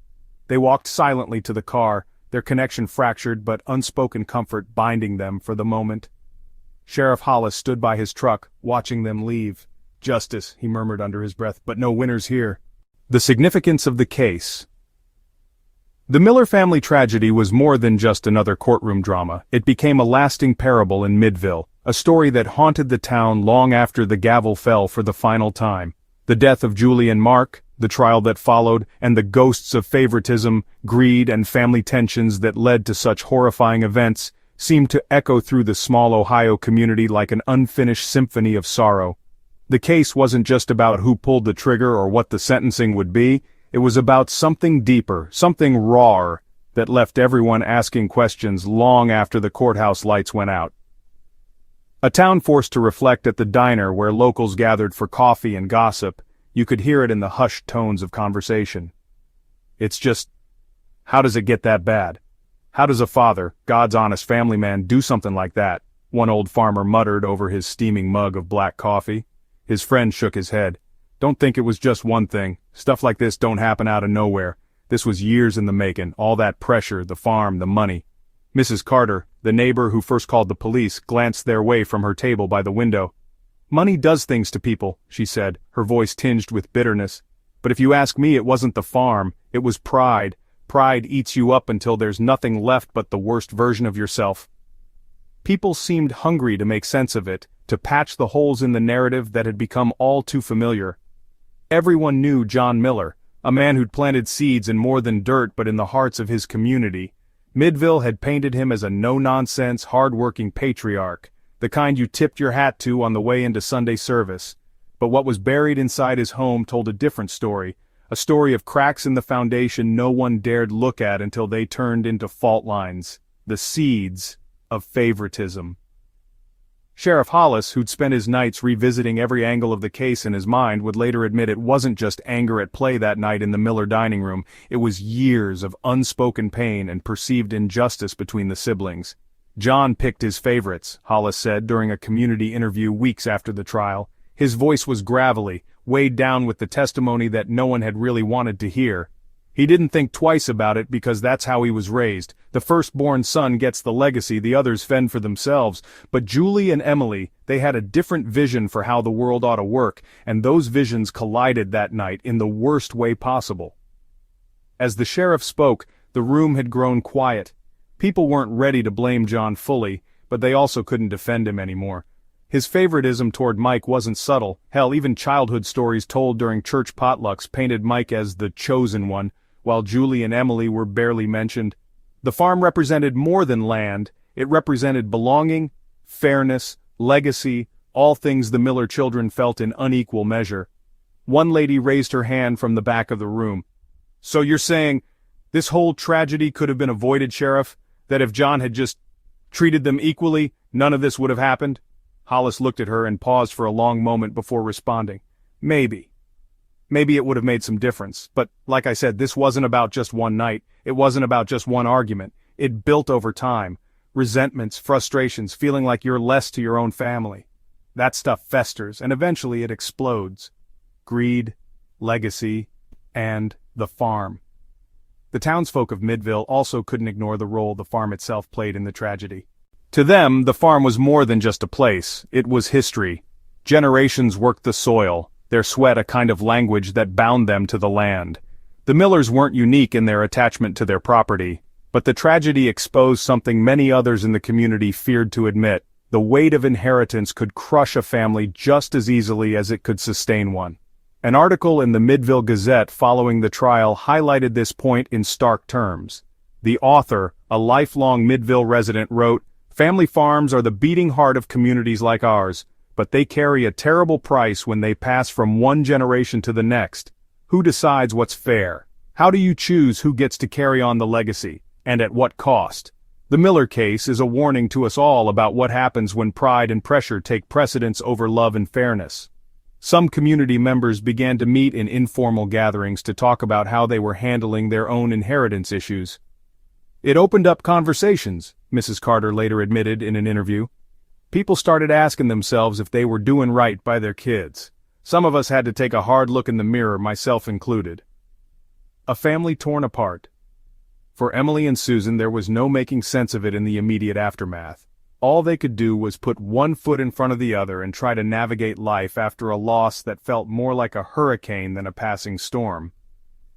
They walked silently to the car, their connection fractured but unspoken comfort binding them for the moment. Sheriff Hollis stood by his truck, watching them leave. "Justice," he murmured under his breath, "but no winners here." The significance of the case. The Miller family tragedy was more than just another courtroom drama. It became a lasting parable in Midville, a story that haunted the town long after the gavel fell for the final time. The death of Julie and Mark, the trial that followed, and the ghosts of favoritism, greed, and family tensions that led to such horrifying events seemed to echo through the small Ohio community like an unfinished symphony of sorrow. The case wasn't just about who pulled the trigger or what the sentencing would be. It was about something deeper, something rawer, that left everyone asking questions long after the courthouse lights went out. A town forced to reflect at the diner where locals gathered for coffee and gossip. You could hear it in the hushed tones of conversation. It's just, how does it get that bad? How does a father, God's honest family man, do something like that? One old farmer muttered over his steaming mug of black coffee. His friend shook his head. Don't think it was just one thing. Stuff like this don't happen out of nowhere. This was years in the making, all that pressure, the farm, the money. Mrs. Carter, the neighbor who first called the police, glanced their way from her table by the window. "Money does things to people," she said, her voice tinged with bitterness. "But if you ask me, it wasn't the farm, it was pride. Pride eats you up until there's nothing left but the worst version of yourself." People seemed hungry to make sense of it, to patch the holes in the narrative that had become all too familiar. Everyone knew John Miller, a man who'd planted seeds in more than dirt but in the hearts of his community. Midville had painted him as a no-nonsense, hard-working patriarch, the kind you tipped your hat to on the way into Sunday service. But what was buried inside his home told a different story, a story of cracks in the foundation no one dared look at until they turned into fault lines, the seeds of favoritism. Sheriff Hollis, who'd spent his nights revisiting every angle of the case in his mind, would later admit it wasn't just anger at play that night in the Miller dining room, it was years of unspoken pain and perceived injustice between the siblings. John picked his favorites, Hollis said during a community interview weeks after the trial. His voice was gravelly, weighed down with the testimony that no one had really wanted to hear. He didn't think twice about it because that's how he was raised. The firstborn son gets the legacy, the others fend for themselves. But Julie and Emily, they had a different vision for how the world ought to work, and those visions collided that night in the worst way possible. As the sheriff spoke, the room had grown quiet. People weren't ready to blame John fully, but they also couldn't defend him anymore. His favoritism toward Mike wasn't subtle. Hell, even childhood stories told during church potlucks painted Mike as the chosen one, while Julie and Emily were barely mentioned. The farm represented more than land. It represented belonging, fairness, legacy, all things the Miller children felt in unequal measure. One lady raised her hand from the back of the room. "So you're saying this whole tragedy could have been avoided, Sheriff? That if John had just treated them equally, none of this would have happened?" Hollis looked at her and paused for a long moment before responding. "Maybe. maybe it would have made some difference. But, like I said, this wasn't about just one night. It wasn't about just one argument. It built over time. Resentments, frustrations, feeling like you're less to your own family. That stuff festers, and eventually it explodes. Greed, legacy, and the farm. The townsfolk of Midville also couldn't ignore the role the farm itself played in the tragedy. To them, the farm was more than just a place. It was history. Generations worked the soil, their sweat a kind of language that bound them to the land. The Millers weren't unique in their attachment to their property, but the tragedy exposed something many others in the community feared to admit. The weight of inheritance could crush a family just as easily as it could sustain one. An article in the Midville Gazette following the trial highlighted this point in stark terms. The author, a lifelong Midville resident, wrote, "Family farms are the beating heart of communities like ours, but they carry a terrible price when they pass from one generation to the next. Who decides what's fair? How do you choose who gets to carry on the legacy, and at what cost?" The Miller case is a warning to us all about what happens when pride and pressure take precedence over love and fairness. Some community members began to meet in informal gatherings to talk about how they were handling their own inheritance issues. "It opened up conversations," Mrs. Carter later admitted in an interview. "People started asking themselves if they were doing right by their kids. Some of us had to take a hard look in the mirror, myself included." A family torn apart. For Emily and Susan, there was no making sense of it in the immediate aftermath. All they could do was put one foot in front of the other and try to navigate life after a loss that felt more like a hurricane than a passing storm.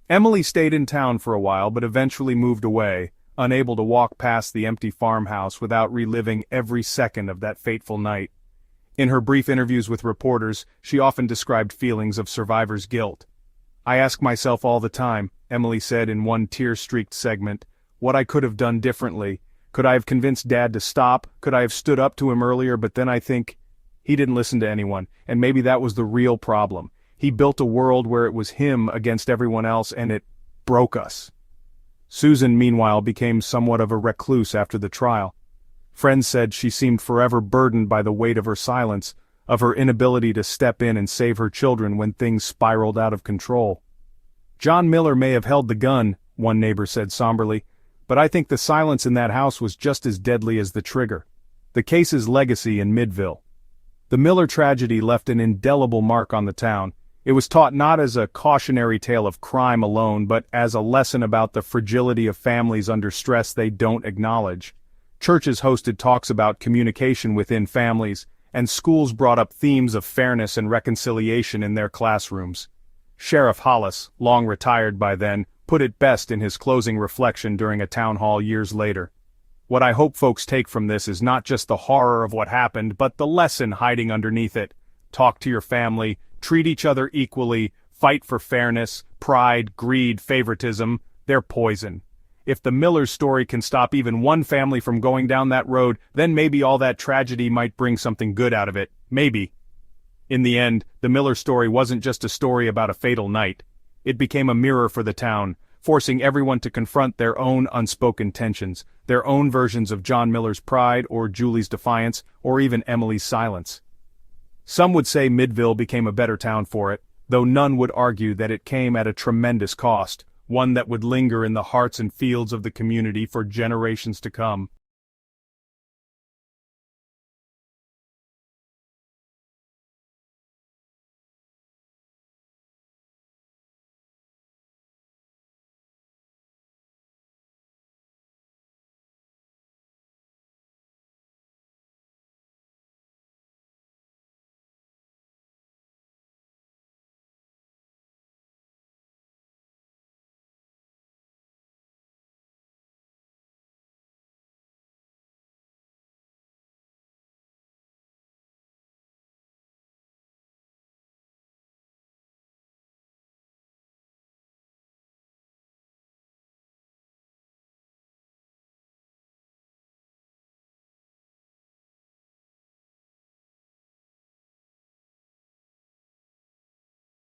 Emily stayed in town for a while but eventually moved away, unable to walk past the empty farmhouse without reliving every second of that fateful night. In her brief interviews with reporters, she often described feelings of survivor's guilt. "I ask myself all the time," Emily said in one tear-streaked segment, "what I could have done differently. Could I have convinced Dad to stop? Could I have stood up to him earlier? But then I think, he didn't listen to anyone, and maybe that was the real problem. He built a world where it was him against everyone else, and it broke us." Susan, meanwhile, became somewhat of a recluse after the trial. Friends said she seemed forever burdened by the weight of her silence, of her inability to step in and save her children when things spiraled out of control. "John Miller may have held the gun," one neighbor said somberly, "but I think the silence in that house was just as deadly as the trigger." The case's legacy in Midville. The Miller tragedy left an indelible mark on the town. It was taught not as a cautionary tale of crime alone, but as a lesson about the fragility of families under stress they don't acknowledge. Churches hosted talks about communication within families, and schools brought up themes of fairness and reconciliation in their classrooms. Sheriff Hollis, long retired by then, put it best in his closing reflection during a town hall years later. "What I hope folks take from this is not just the horror of what happened, but the lesson hiding underneath it. Talk to your family, treat each other equally, fight for fairness. Pride, greed, favoritism, they're poison. If the Miller story can stop even one family from going down that road, then maybe all that tragedy might bring something good out of it. Maybe." In the end, the Miller story wasn't just a story about a fatal night. It became a mirror for the town, forcing everyone to confront their own unspoken tensions, their own versions of John Miller's pride or Julie's defiance, or even Emily's silence. Some would say Midville became a better town for it, though none would argue that it came at a tremendous cost, one that would linger in the hearts and fields of the community for generations to come.